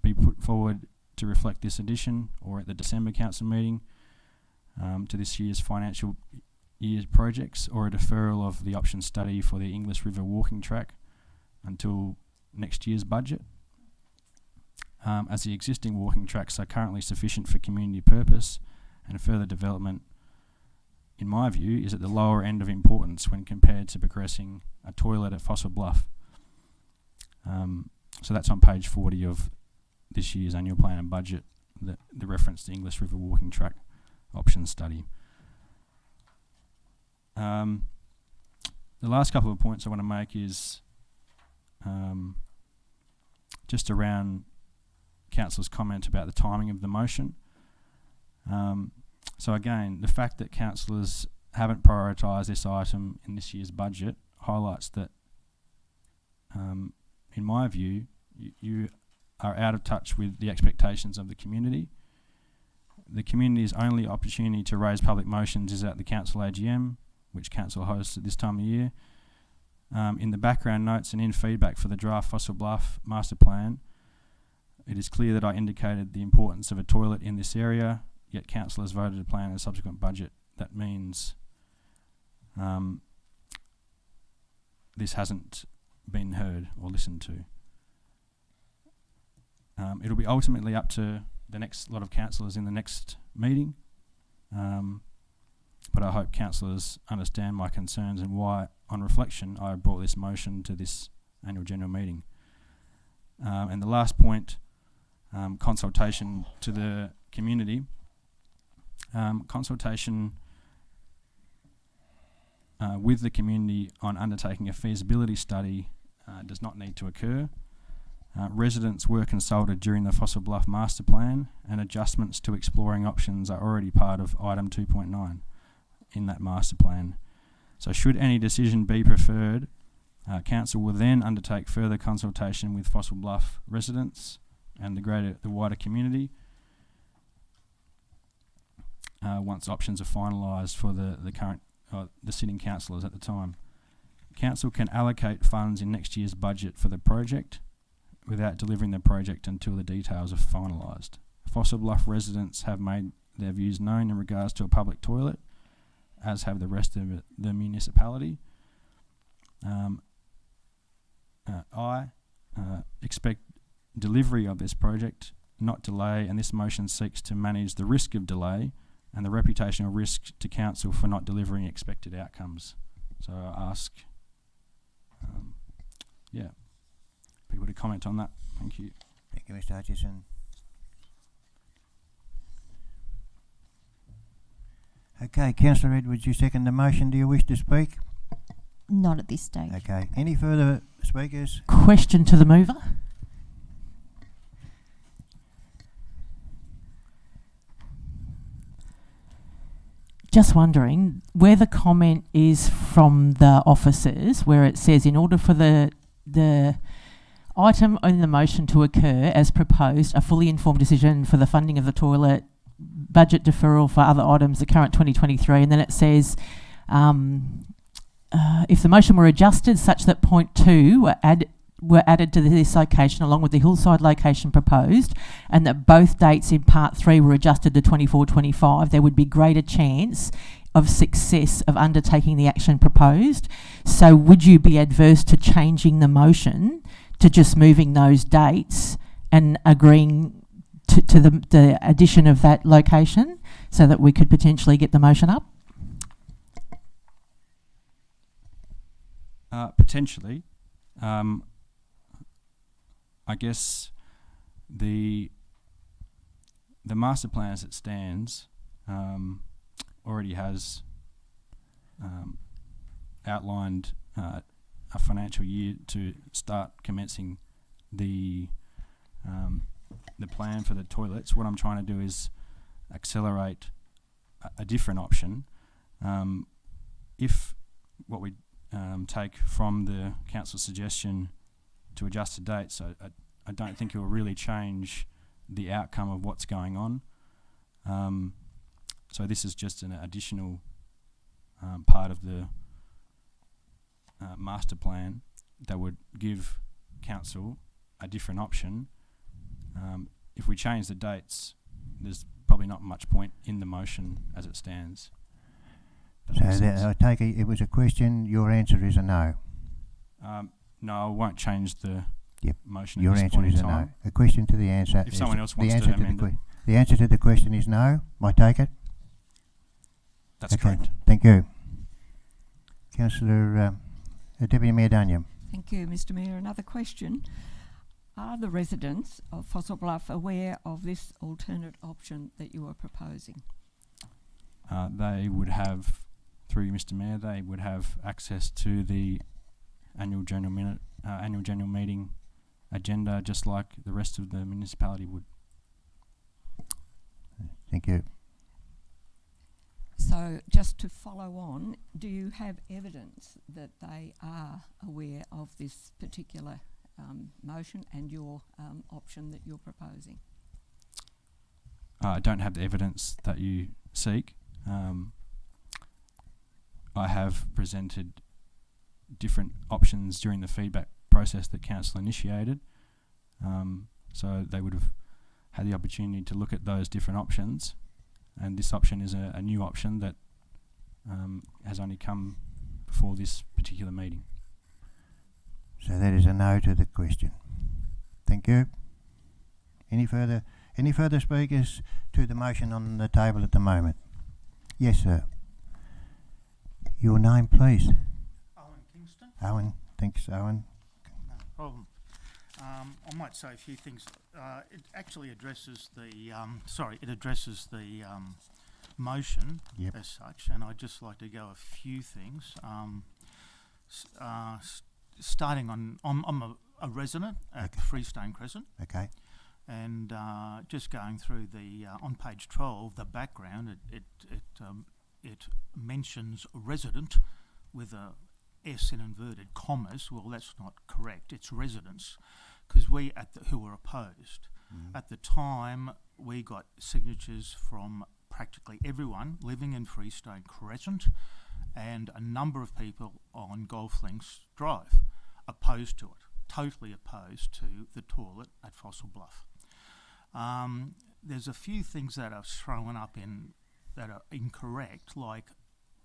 be put forward to reflect this addition, or at the December council meeting to this year's financial year's projects, or a deferral of the option study for the English River walking track until next year's budget. As the existing walking tracks are currently sufficient for community purpose, and further development, in my view, is at the lower end of importance when compared to progressing a toilet at Fossil Bluff. So that's on page 40 of this year's annual plan and budget, the reference to English River walking track option study. The last couple of points I want to make is just around councillor's comment about the timing of the motion. So again, the fact that councillors haven't prioritised this item in this year's budget highlights that, in my view, you are out of touch with the expectations of the community. The community's only opportunity to raise public motions is at the council AGM, which council hosts at this time of year. In the background notes and in feedback for the draft Fossil Bluff master plan, it is clear that I indicated the importance of a toilet in this area, yet councillors voted to plan a subsequent budget. That means this hasn't been heard or listened to. It'll be ultimately up to the next lot of councillors in the next meeting, but I hope councillors understand my concerns and why, on reflection, I brought this motion to this annual general meeting. And the last point, consultation to the community. Consultation with the community on undertaking a feasibility study does not need to occur. Residents were consulted during the Fossil Bluff master plan, and adjustments to exploring options are already part of item 2.9 in that master plan. So should any decision be preferred, council will then undertake further consultation with Fossil Bluff residents and the wider community once options are finalised for the current the sitting councillors at the time. Council can allocate funds in next year's budget for the project without delivering the project until the details are finalised. Fossil Bluff residents have made their views known in regards to a public toilet, as have the rest of the municipality. I expect delivery of this project, not delay, and this motion seeks to manage the risk of delay and the reputational risk to council for not delivering expected outcomes. So I ask people to comment on that. Thank you. Thank you, Mr. Hutchison. Okay, Councillor Edwards, you second the motion. Do you wish to speak? Not at this stage. Okay. Any further speakers? Question to the mover. Just wondering where the comment is from the officers, where it says in order for the item in the motion to occur as proposed, a fully informed decision for the funding of the toilet, budget deferral for other items, the current 2023, and then it says if the motion were adjusted such that point 2 were added to this location along with the hillside location proposed, and that both dates in part 3 were adjusted to 24-25, there would be greater chance of success of undertaking the action proposed. So would you be adverse to changing the motion to just moving those dates and agreeing to the addition of that location so that we could potentially get the motion up? Potentially. I guess the master plan as it stands already has outlined a financial year to start commencing the plan for the toilets. What I'm trying to do is accelerate a different option. If what we take from the council's suggestion to adjust the date, so I don't think it will really change the outcome of what's going on. So this is just an additional part of the master plan that would give council a different option. If we change the dates, there's probably not much point in the motion as it stands. So I take it was a question. Your answer is a no. No, I won't change the motion Your at this answer point is in a time. no. A question to the answer. If someone else wants to amend it. The answer to the question is no. I take it. That's correct. Thank you. Councillor Deputy Mayor Dunyam. Thank you, Mr. Mayor. Another question. Are the residents of Fossil Bluff aware of this alternate option that you are proposing? They would have, through Mr. Mayor, they would have access to the annual general meeting agenda, just like the rest of the municipality would. Thank you. So, just to follow on, do you have evidence that they are aware of this particular motion and your option that you're proposing? I don't have the evidence that you seek. I have presented different options during the feedback process that council initiated, so they would have had the opportunity to look at those different options, and this option is a new option that has only come before this particular meeting. So that is a no to the question. Thank you. Any further speakers to the motion on the table at the moment? Yes, sir. Your name, please. Owen Kingston. Owen. Thanks, Owen. No problem. I might say a few things. It actually addresses the motion as such, and I'd just like to go a few things. Starting on, I'm a resident at Freestone Crescent. Okay. And just going through the on page 12, the background, it it mentions resident with a S in inverted commas. Well, that's not correct. It's residents, because we who were opposed at the time, we got signatures from practically everyone living in Freestone Crescent, and a number of people on Golf Links Drive opposed to it, totally opposed to the toilet at Fossil Bluff. There's a few things that are thrown up in that are incorrect, like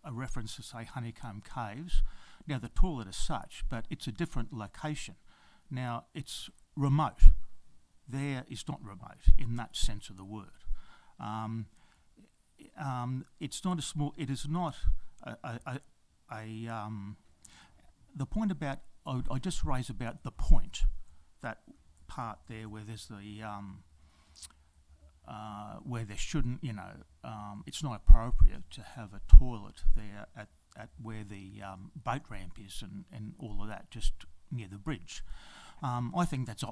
a reference to, say, Honeycomb Caves. Now, the toilet is such, but it's a different location. Now, it's remote. There is not remote in that sense of the word. It's not a small, it is not the point about, I just raise about the point, that part there where there's the, where there shouldn't, it's not appropriate to have a toilet there at where the boat ramp is and all of that, just near the bridge. I think that's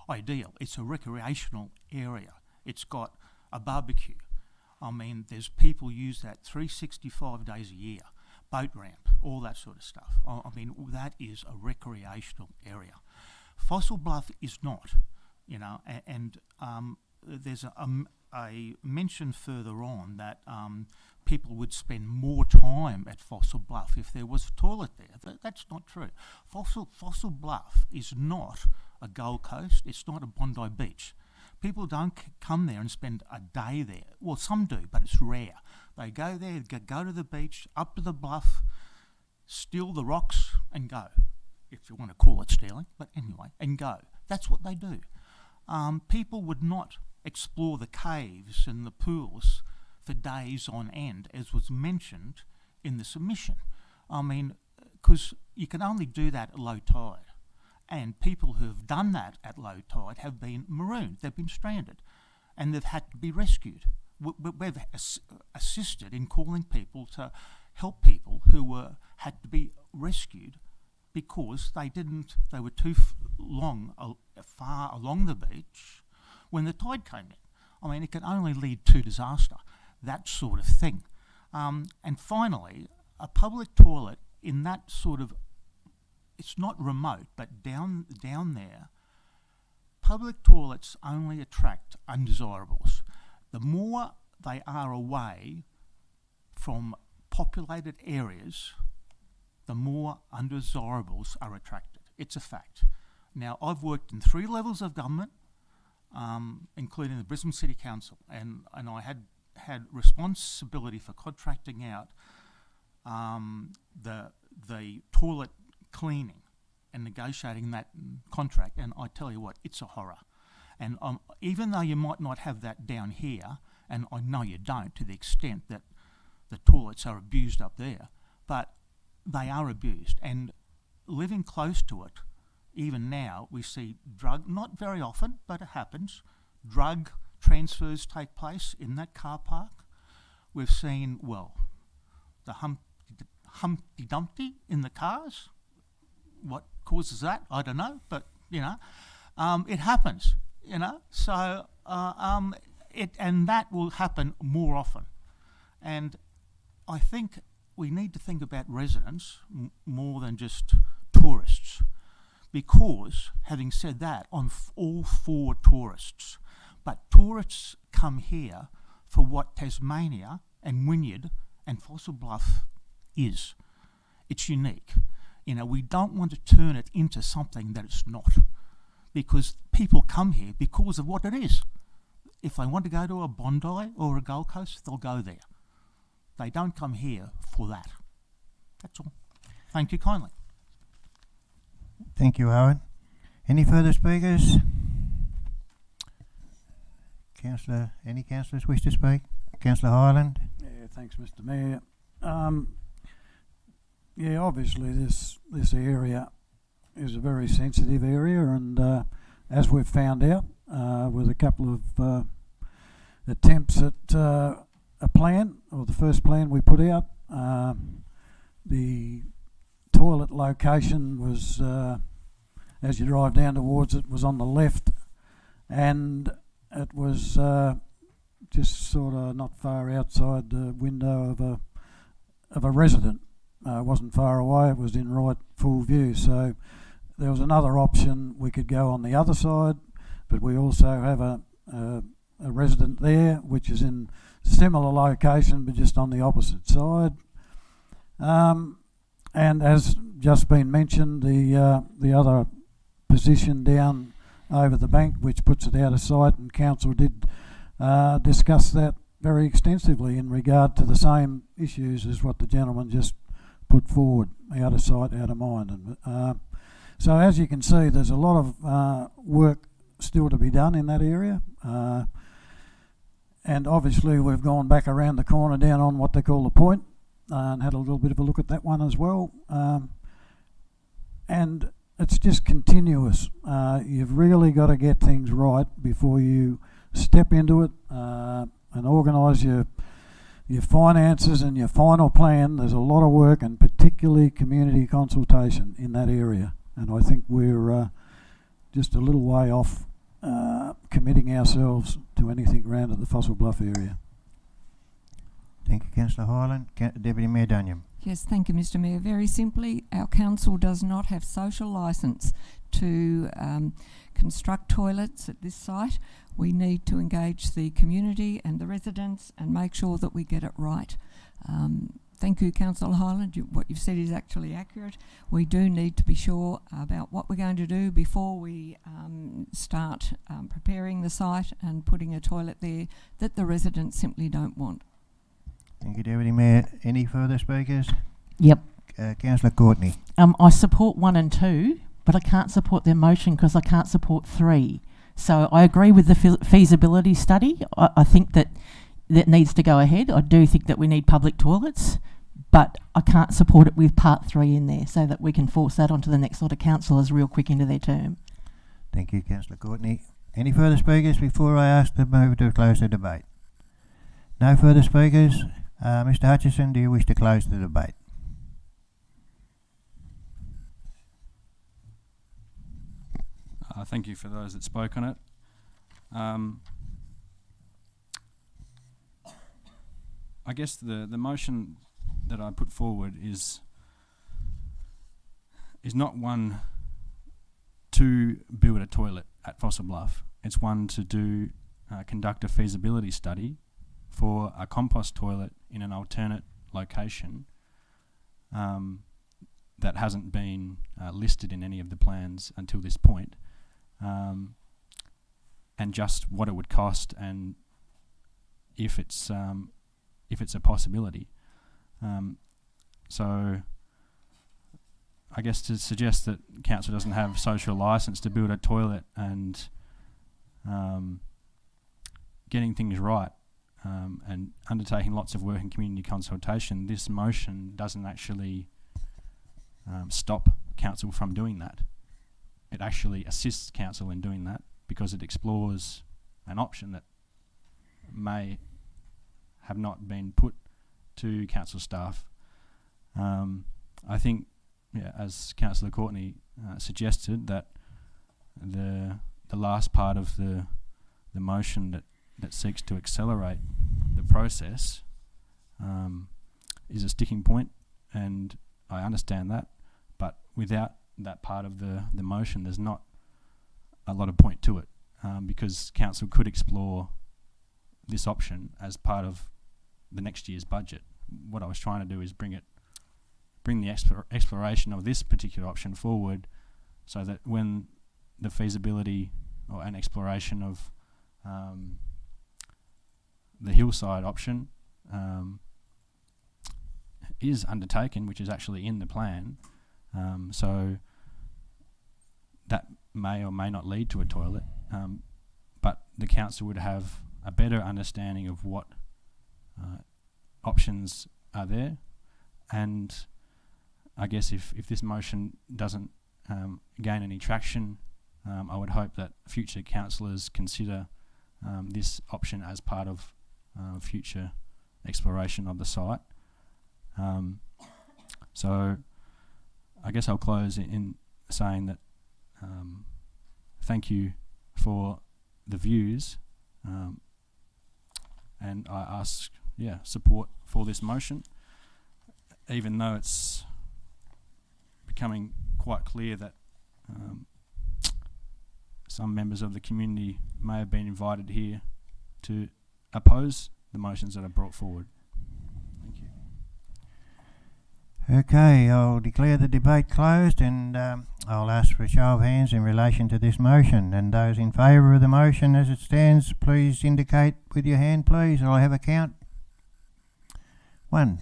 ideal. It's a recreational area. It's got a barbecue. I mean, there's people use that 365 days a year. Boat ramp, all that sort of stuff. I mean, that is a recreational area. Fossil Bluff is not, and there's a mention further on that people would spend more time at Fossil Bluff if there was a toilet there. That's not true. Fossil Bluff is not a Gold Coast. It's not a Bondi Beach. People don't come there and spend a day there. Well, some do, but it's rare. They go there, go to the beach, up to the bluff, steal the rocks and go, if you want to call it stealing, but anyway, and go. That's what they do. People would not explore the caves and the pools for days on end, as was mentioned in the submission. I mean, because you can only do that at low tide. And people who have done that at low tide have been marooned, they've been stranded, and they've had to be rescued. We've assisted in calling people to help people who had to be rescued because they were too far along the beach when the tide came in. I mean, it can only lead to disaster, that sort of thing. And finally, a public toilet in that sort of, it's not remote, but down there, public toilets only attract undesirables. The more they are away from populated areas, the more undesirables are attracted. It's a fact. Now, I've worked in 3 levels of government, including the Brisbane City Council, and I had responsibility for contracting out the toilet cleaning and negotiating that contract, and I tell you what, it's a horror. And even though you might not have that down here, and I know you don't to the extent that the toilets are abused up there, but they are abused. And living close to it, even now, we see not very often, but it happens, drug transfers take place in that car park. We've seen, the Humpty Dumpty in the cars. What causes that? I don't know, but, it happens. So and that will happen more often, and I think we need to think about residents more than just tourists, because having said that, I'm all for tourists, but tourists come here for what Tasmania and Wynyard and Fossil Bluff is. It's unique. We don't want to turn it into something that it's not, because people come here because of what it is. If they want to go to a Bondi or a Gold Coast, they'll go there. They don't come here for that. That's all. Thank you kindly. Thank you, Owen. Any further speakers? Any councillors wish to speak? Councillor Hyland? Yeah, thanks, Mr. Mayor. Obviously this area is a very sensitive area, and as we've found out with a couple of attempts at a plan, or the first plan we put out, the toilet location was, as you drive down towards it, was on the left, and it was just sort of not far outside the window of a resident. It wasn't far away, it was in right full view. So there was another option. We could go on the other side, but we also have a resident there, which is in similar location, but just on the opposite side. And as just been mentioned, the other position down over the bank, which puts it out of sight, and council did discuss that very extensively in regard to the same issues as what the gentleman just put forward, out of sight, out of mind. And so as you can see, there's a lot of work still to be done in that area. And obviously we've gone back around the corner down on what they call the point, and had a little bit of a look at that one as well. And it's just continuous. You've really got to get things right before you step into it and organise your finances and your final plan. There's a lot of work, and particularly community consultation in that area. And I think we're just a little way off committing ourselves to anything around at the Fossil Bluff area. Thank you, Councillor Hyland. Deputy Mayor Duniam. Yes, thank you, Mr. Mayor. Very simply, our council does not have social licence to construct toilets at this site. We need to engage the community and the residents and make sure that we get it right. Thank you, Councillor Hyland. What you've said is actually accurate. We do need to be sure about what we're going to do before we start preparing the site and putting a toilet there that the residents simply don't want. Thank you, Deputy Mayor. Any further speakers? Yep. Councillor Courtney. I support 1 and 2, but I can't support their motion because I can't support 3. So I agree with the feasibility study. I think that needs to go ahead. I do think that we need public toilets, but I can't support it with part 3 in there, so that we can force that onto the next lot of councillors real quick into their term. Thank you, Councillor Courtney. Any further speakers before I ask the mover to close the debate? No further speakers. Mr. Hutchison, do you wish to close the debate? Thank you for those that spoke on it. I guess the motion that I put forward is not one to build a toilet at Fossil Bluff. It's one to conduct a feasibility study for a compost toilet in an alternate location that hasn't been listed in any of the plans until this point, and just what it would cost and if it's a possibility. So I guess to suggest that council doesn't have social licence to build a toilet and getting things right and undertaking lots of work in community consultation, this motion doesn't actually stop council from doing that. It actually assists council in doing that because it explores an option that may have not been put to council staff. I think, as Councillor Courtney suggested, that the last part of the motion that seeks to accelerate the process is a sticking point, and I understand that, but without that part of the motion there's not a lot of point to it, because council could explore this option as part of the next year's budget. What I was trying to do is bring the exploration of this particular option forward, so that when the feasibility or an exploration of the hillside option is undertaken, which is actually in the plan, so that may or may not lead to a toilet, but the council would have a better understanding of what options are there. And I guess if this motion doesn't gain any traction, I would hope that future councillors consider this option as part of future exploration of the site. So I guess I'll close in saying that thank you for the views, and I ask, support for this motion, even though it's becoming quite clear that some members of the community may have been invited here to oppose the motions that are brought forward. Thank you. Okay, I'll declare the debate closed, and I'll ask for a show of hands in relation to this motion. And those in favour of the motion as it stands, please indicate with your hand, please. I'll have a count. 1,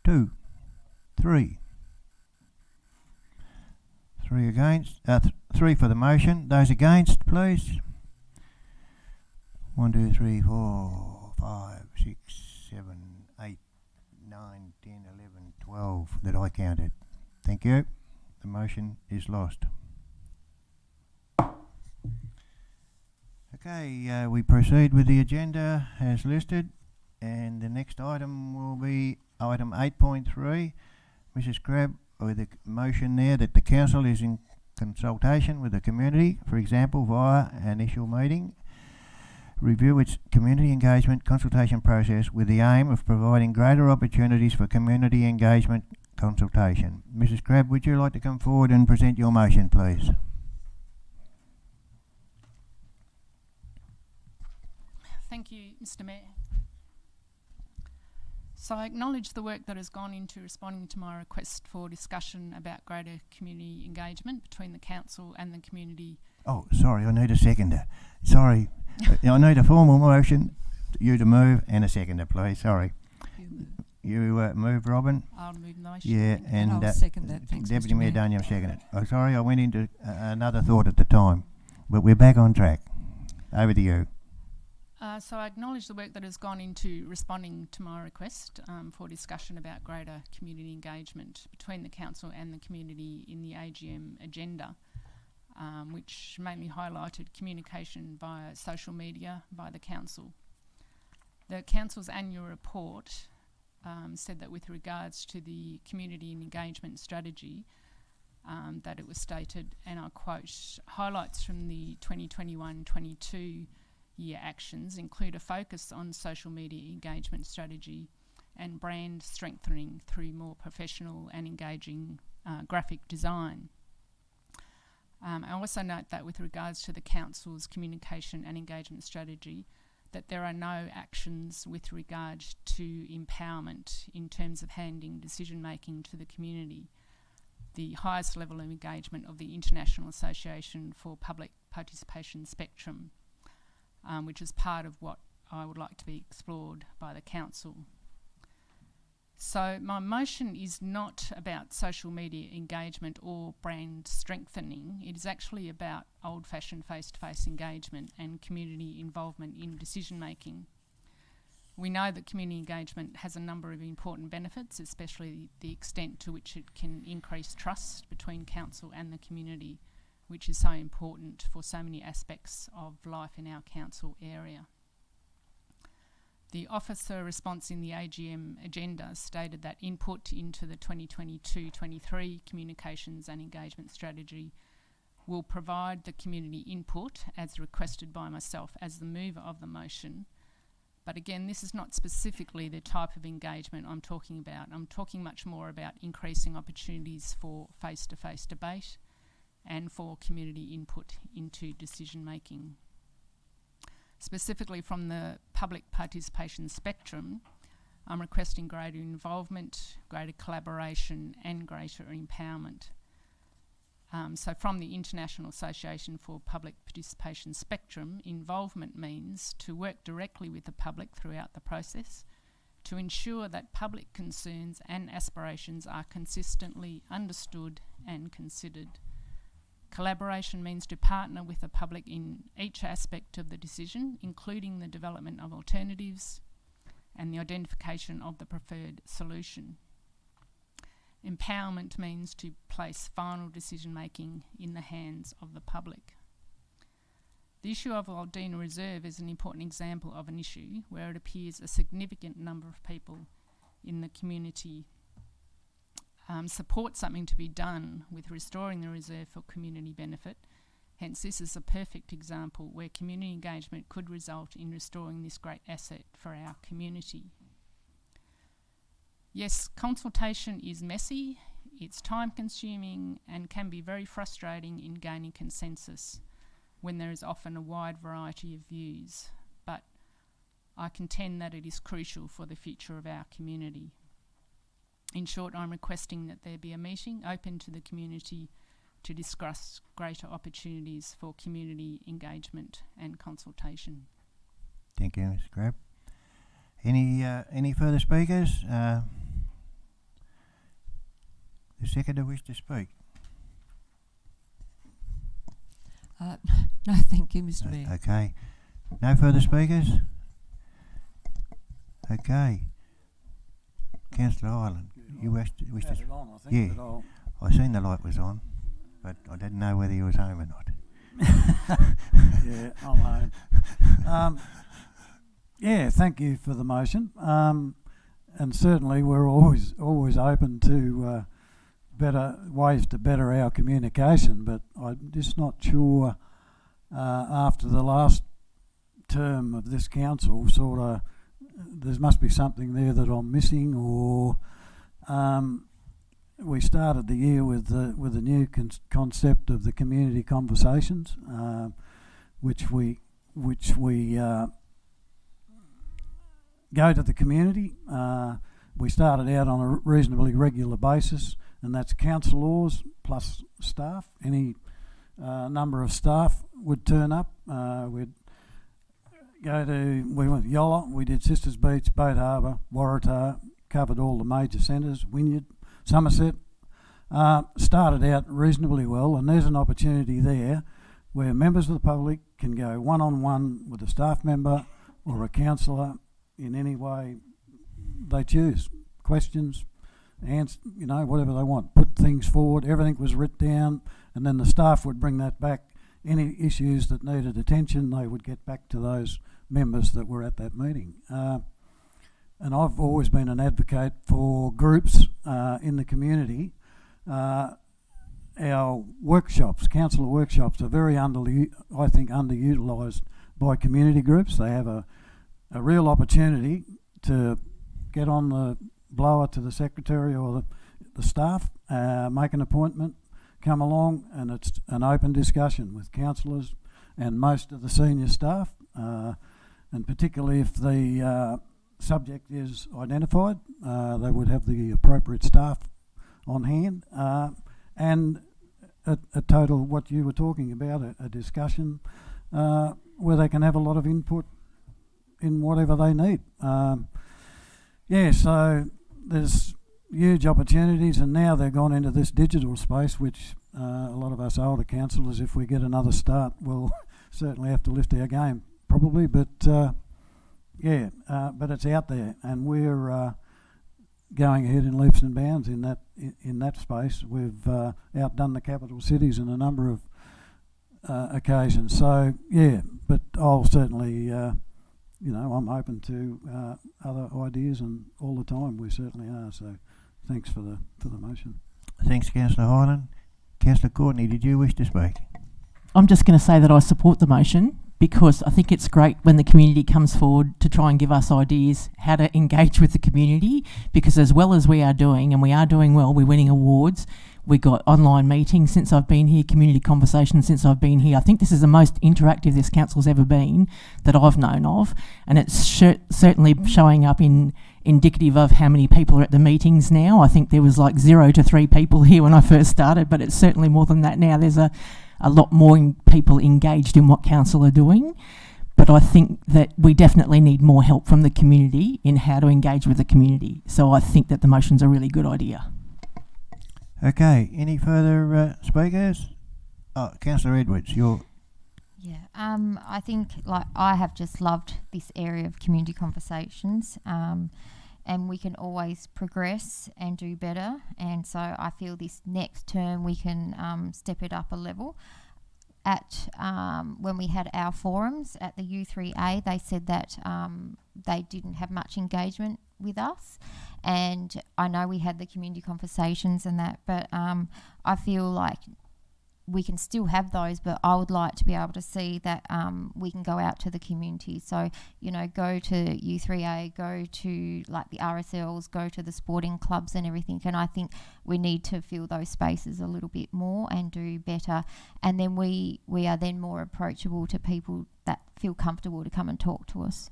2, 3. 3 against. 3 for the motion. Those against, please. 1, 2, 3, 4, 5, 6, 7, 8, 9, 10, 11, 12 that I counted. Thank you. The motion is lost. Okay, we proceed with the agenda as listed, and the next item will be item 8.3. Mrs. Crabb, with a motion there that the council is in consultation with the community, for example via an initial meeting, review its community engagement consultation process with the aim of providing greater opportunities for community engagement consultation. Mrs. Crabb, would you like to come forward and present your motion, please? Thank you, Mr. Mayor. So I acknowledge the work that has gone into responding to my request for discussion about greater community engagement between the council and the community. Oh, sorry, I need a seconder. Sorry, I need a formal motion, you to move, and a seconder, please. Sorry. You move, Robin? I'll move the motion. Yeah, and I'll second that. Thanks, Deputy Mr. Mayor Mayor. Dunyam seconded. Oh, sorry, I went into another thought at the time, but we're back on track. Over to you. So I acknowledge the work that has gone into responding to my request for discussion about greater community engagement between the council and the community in the AGM agenda, which mainly highlighted communication via social media by the council. The council's annual report said that with regards to the community and engagement strategy, that it was stated, and I quote, highlights from the 2021-22 year actions include a focus on social media engagement strategy and brand strengthening through more professional and engaging graphic design. I also note that with regards to the council's communication and engagement strategy, that there are no actions with regard to empowerment in terms of handing decision making to the community. The highest level of engagement of the International Association for Public Participation Spectrum, which is part of what I would like to be explored by the council. So my motion is not about social media engagement or brand strengthening. It is actually about old-fashioned face-to-face engagement and community involvement in decision making. We know that community engagement has a number of important benefits, especially the extent to which it can increase trust between council and the community, which is so important for so many aspects of life in our council area. The officer response in the AGM agenda stated that input into the 2022-23 communications and engagement strategy will provide the community input as requested by myself as the mover of the motion. But again, this is not specifically the type of engagement I'm talking about. I'm talking much more about increasing opportunities for face-to-face debate and for community input into decision making. Specifically from the public participation spectrum, I'm requesting greater involvement, greater collaboration and greater empowerment. So from the International Association for Public Participation Spectrum, involvement means to work directly with the public throughout the process to ensure that public concerns and aspirations are consistently understood and considered. Collaboration means to partner with the public in each aspect of the decision, including the development of alternatives and the identification of the preferred solution. Empowerment means to place final decision making in the hands of the public. The issue of Aldina Reserve is an important example of an issue where it appears a significant number of people in the community support something to be done with restoring the reserve for community benefit. Hence, this is a perfect example where community engagement could result in restoring this great asset for our community. Yes, consultation is messy, it's time-consuming and can be very frustrating in gaining consensus when there is often a wide variety of views, but I contend that it is crucial for the future of our community. In short, I'm requesting that there be a meeting open to the community to discuss greater opportunities for community engagement and consultation. Thank you, Mr. Grab. Any further speakers? The seconder wish to speak? No, thank you, Mr. Mayor. Okay. No further speakers? Okay. Councillor Ireland, you wish to Had it on, I think, yeah, but I'll I seen the light was on, but I didn't know whether you was home or not. yeah, I'm home. Yeah, thank you for the motion. And certainly we're always open to better ways to better our communication, but I'm just not sure after the last term of this council, sort of, there must be something there that I'm missing, or we started the year with a new concept of the community conversations, which we go to the community. We started out on a reasonably regular basis, and that's councillors plus staff. Any number of staff would turn up. We went to Yolla, we did Sisters Beach, Boat Harbour, Waratah, covered all the major centres, Wynyard, Somerset. Started out reasonably well, and there's an opportunity there where members of the public can go one-on-one with a staff member or a councillor in any way they choose. Questions, answer, whatever they want. Put things forward, everything was written down, and then the staff would bring that back. Any issues that needed attention, they would get back to those members that were at that meeting. And I've always been an advocate for groups in the community. Our workshops, councillor workshops, are very underutilised by community groups. They have a real opportunity to get on the blower to the secretary or the staff, make an appointment, come along, and it's an open discussion with councillors and most of the senior staff, and particularly if the subject is identified, they would have the appropriate staff on hand, and a total, what you were talking about, a discussion where they can have a lot of input in whatever they need. So there's huge opportunities, and now they've gone into this digital space, which a lot of us older councillors, if we get another start, will certainly have to lift our game, probably, but but it's out there, and we're going ahead in leaps and bounds in that space. We've outdone the capital cities in a number of occasions. So but I'll certainly, I'm open to other ideas, and all the time we certainly are. So thanks for the motion. Thanks, Councillor Hyland. Councillor Courtney, did you wish to speak? I'm just going to say that I support the motion, because I think it's great when the community comes forward to try and give us ideas how to engage with the community, because as well as we are doing, and we are doing well, we're winning awards. We got online meetings since I've been here, community conversations since I've been here. I think this is the most interactive this council's ever been that I've known of, and it's certainly showing up in indicative of how many people are at the meetings now. I think there was like 0 to 3 people here when I first started, but it's certainly more than that now. There's a lot more people engaged in what council are doing, but I think that we definitely need more help from the community in how to engage with the community. So I think that the motion's a really good idea. Okay, any further speakers? Councillor Edwards, I think I have just loved this area of community conversations, and we can always progress and do better, and so I feel this next term we can step it up a level. At when we had our forums at the U3A, they said that they didn't have much engagement with us, and I know we had the community conversations and that, but I feel like we can still have those, but I would like to be able to see that we can go out to the community. So, you know, go to U3A, go to like the RSLs, go to the sporting clubs and everything. And I think we need to fill those spaces a little bit more and do better. And then we are then more approachable to people that feel comfortable to come and talk to us.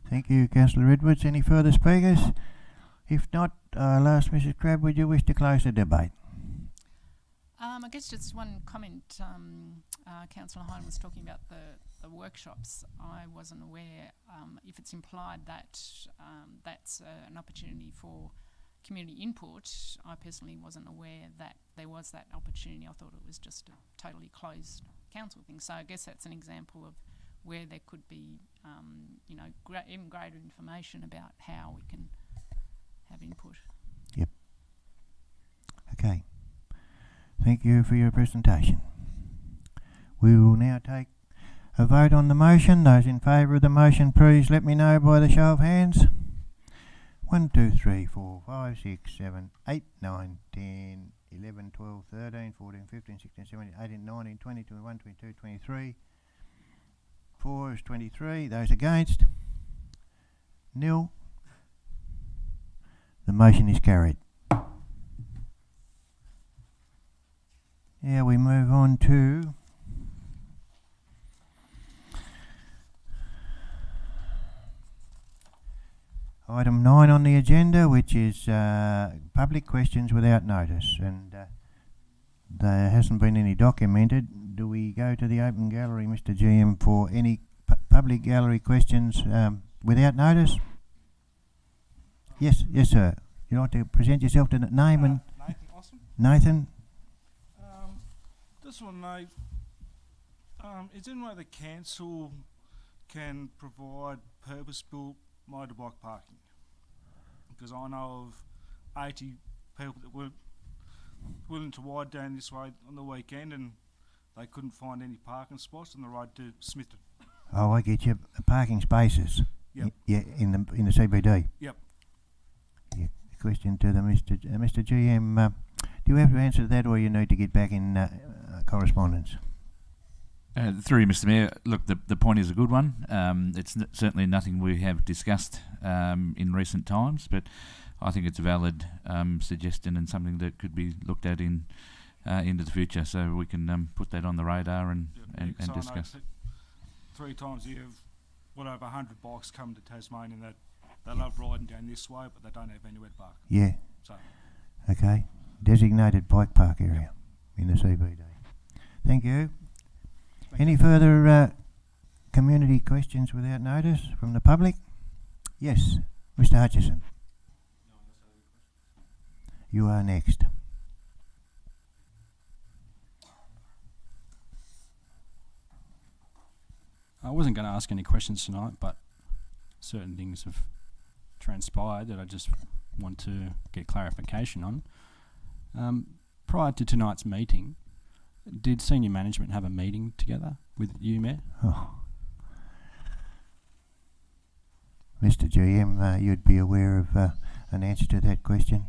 Thank you, Councillor Edwards. Any further speakers? If not, I'll ask Mrs. Crabb, would you wish to close the debate? I guess just one comment. Councillor Hine was talking about the workshops. I wasn't aware if it's implied that that's an opportunity for community input. I personally wasn't aware that there was that opportunity. I thought it was just a totally closed council thing. So I guess that's an example of where there could be, you know, even greater information about how we can have input. Yep. Okay. Thank you for your presentation. We will now take a vote on the motion. Those in favour of the motion, please let me know by the show of hands. 1, 2, 3, 4, 5, 6, 7, 8, 9, 10, 11, 12, 13, 14, 15, 16, 17, 18, 19, 20, 21, 22, 23. 4 is 23. Those against? Nil. The motion is carried. Now we move on to item 9 on the agenda, which is public questions without notice, and there hasn't been any documented. Do we go to the open gallery, Mr. GM, for any public gallery questions without notice? Yes, yes, sir. You'd like to present yourself to name and Nathan Awesome. Nathan. Just want to know, is there any way the council can provide purpose-built motorbike parking? Because I know of 80 people that were willing to ride down this way on the weekend and they couldn't find any parking spots on the road to Smithton. Oh, I get you. Parking spaces. Yep. Yeah, in the CBD. Yep. Yeah. Question to the Mr. GM. Do you have to answer that, or you need to get back in correspondence? Through you, Mr. Mayor, look, the point is a good one. It's certainly nothing we have discussed in recent times, but I think it's a valid suggestion and something that could be looked at in into the future. So we can put that on the radar and discuss. 3 times a year, well over 100 bikes come to Tasmania that they love riding down this way, but they don't have anywhere to park. Yeah. So. Okay. Designated bike park area in the CBD. Thank you. Any further community questions without notice from the public? Yes, Mr. Hutchison. You are next. I wasn't going to ask any questions tonight, but certain things have transpired that I just want to get clarification on. Prior to tonight's meeting, did senior management have a meeting together with you, Mayor? Oh. Mr. GM, you'd be aware of an answer to that question?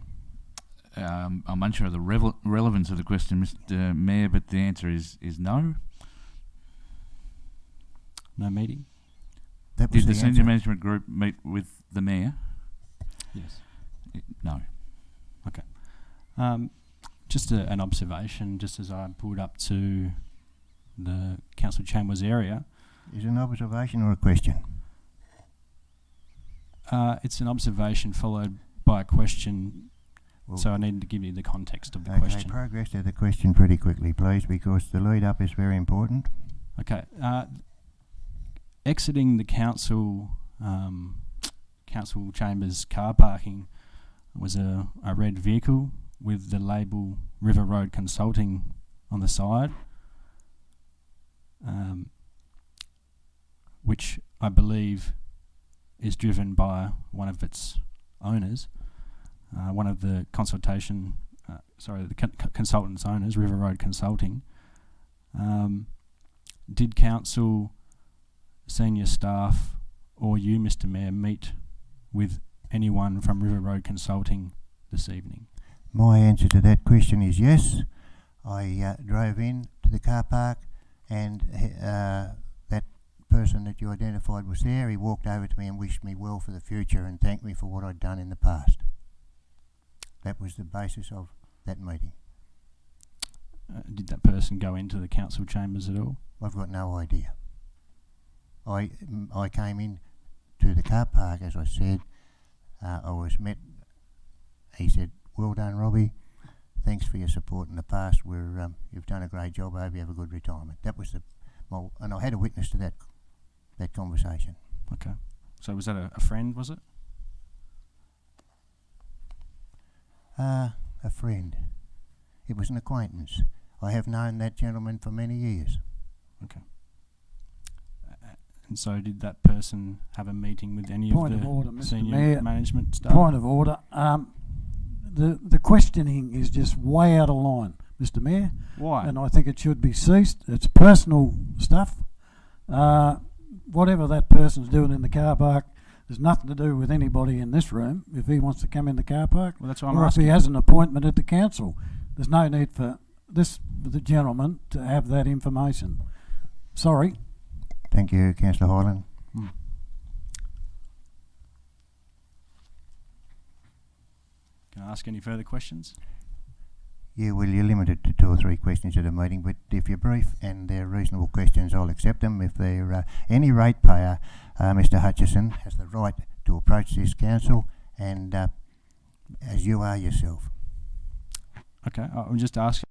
I'm unsure of the relevance of the question, Mr. Mayor, but the answer is no. No meeting? Did the senior management group meet with the Mayor? Yes. No. Okay. Just an observation, just as I pulled up to the council chambers area. Is it an observation or a question? It's an observation followed by a question, well, so I need to give you the context of the question. Okay, progress to the question pretty quickly, please, because the lead up is very important. Okay. Exiting the council chambers car parking was a red vehicle with the label River Road Consulting on the side, which I believe is driven by one of its owners, one of the consultant's owners, River Road Consulting. Did council, senior staff, or you, Mr. Mayor, meet with anyone from River Road Consulting this evening? My answer to that question is yes. I drove in to the car park, and that person that you identified was there. He walked over to me and wished me well for the future and thanked me for what I'd done in the past. That was the basis of that meeting. Did that person go into the council chambers at all? I've got no idea. I came in to the car park, as I said. I was met. He said, "Well done, Robbie. Thanks for your support in the past. You've done a great job. I hope you have a good retirement." That was and I had a witness to that conversation. Okay. So was that a friend, was it? A friend. It was an acquaintance. I have known that gentleman for many years. Okay. And so did that person have a meeting with any Point of of the order, Mr. senior Mayor. management staff? Point of order. The questioning is just way out of line, Mr. Mayor. Why? And I think it should be ceased. It's personal stuff. Whatever that person's doing in the car park, there's nothing to do with anybody in this room. If he wants to come in the car park, Well, that's what I'm or if asking. he has an appointment at the council, there's no need for the gentleman to have that information. Sorry. Thank you, Councillor Hyland. Can I ask any further questions? Yeah, well, you're limited to 2 or 3 questions at a meeting, but if you're brief and they're reasonable questions, I'll accept them. If they're any ratepayer, Mr. Hutchison has the right to approach this council, and as you are yourself. Okay, I'm just asking,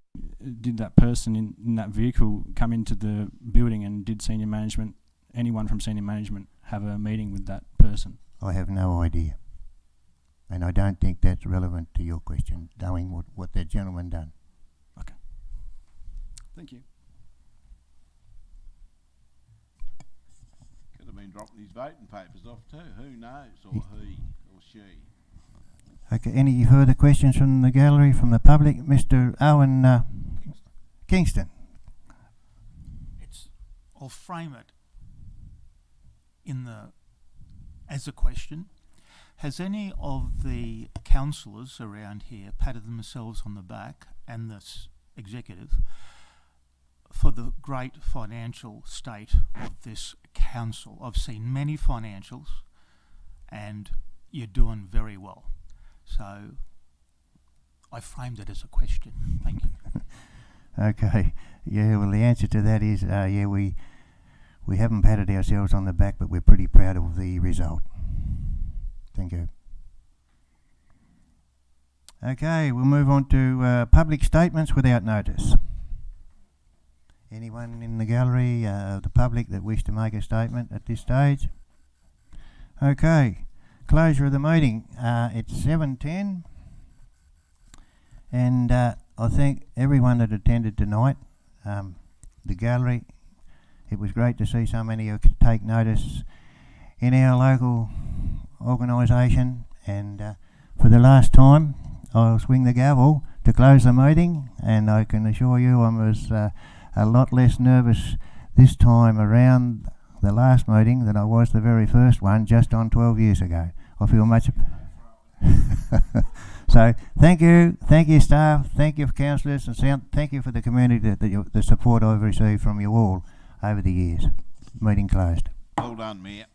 did that person in that vehicle come into the building, and did anyone from senior management have a meeting with that person? I have no idea, and I don't think that's relevant to your question, knowing what that gentleman done. Okay. Thank you. Could have been dropping his voting papers off too. Who knows? Or he or she. Okay, any further questions from the gallery, from the public? Mr. Owen Kingston. I'll frame it as a question. Has any of the councillors around here patted themselves on the back, and this executive, for the great financial state of this council? I've seen many financials, and you're doing very well. So I framed it as a question. Thank you. Okay. Yeah, well, the answer to that is, we haven't patted ourselves on the back, but we're pretty proud of the result. Thank you. Okay, we'll move on to public statements without notice. Anyone in the gallery, the public, that wish to make a statement at this stage? Okay, closure of the meeting. It's 7:10, and I thank everyone that attended tonight. The gallery, it was great to see so many who could take notice in our local organisation, and for the last time I'll swing the gavel to close the meeting, and I can assure you I was a lot less nervous this time around the last meeting than I was the very first one just on 12 years ago. I feel much so thank you staff, thank you councillors, and thank you for the community, the support I've received from you all over the years. Meeting closed. Well done, Mayor.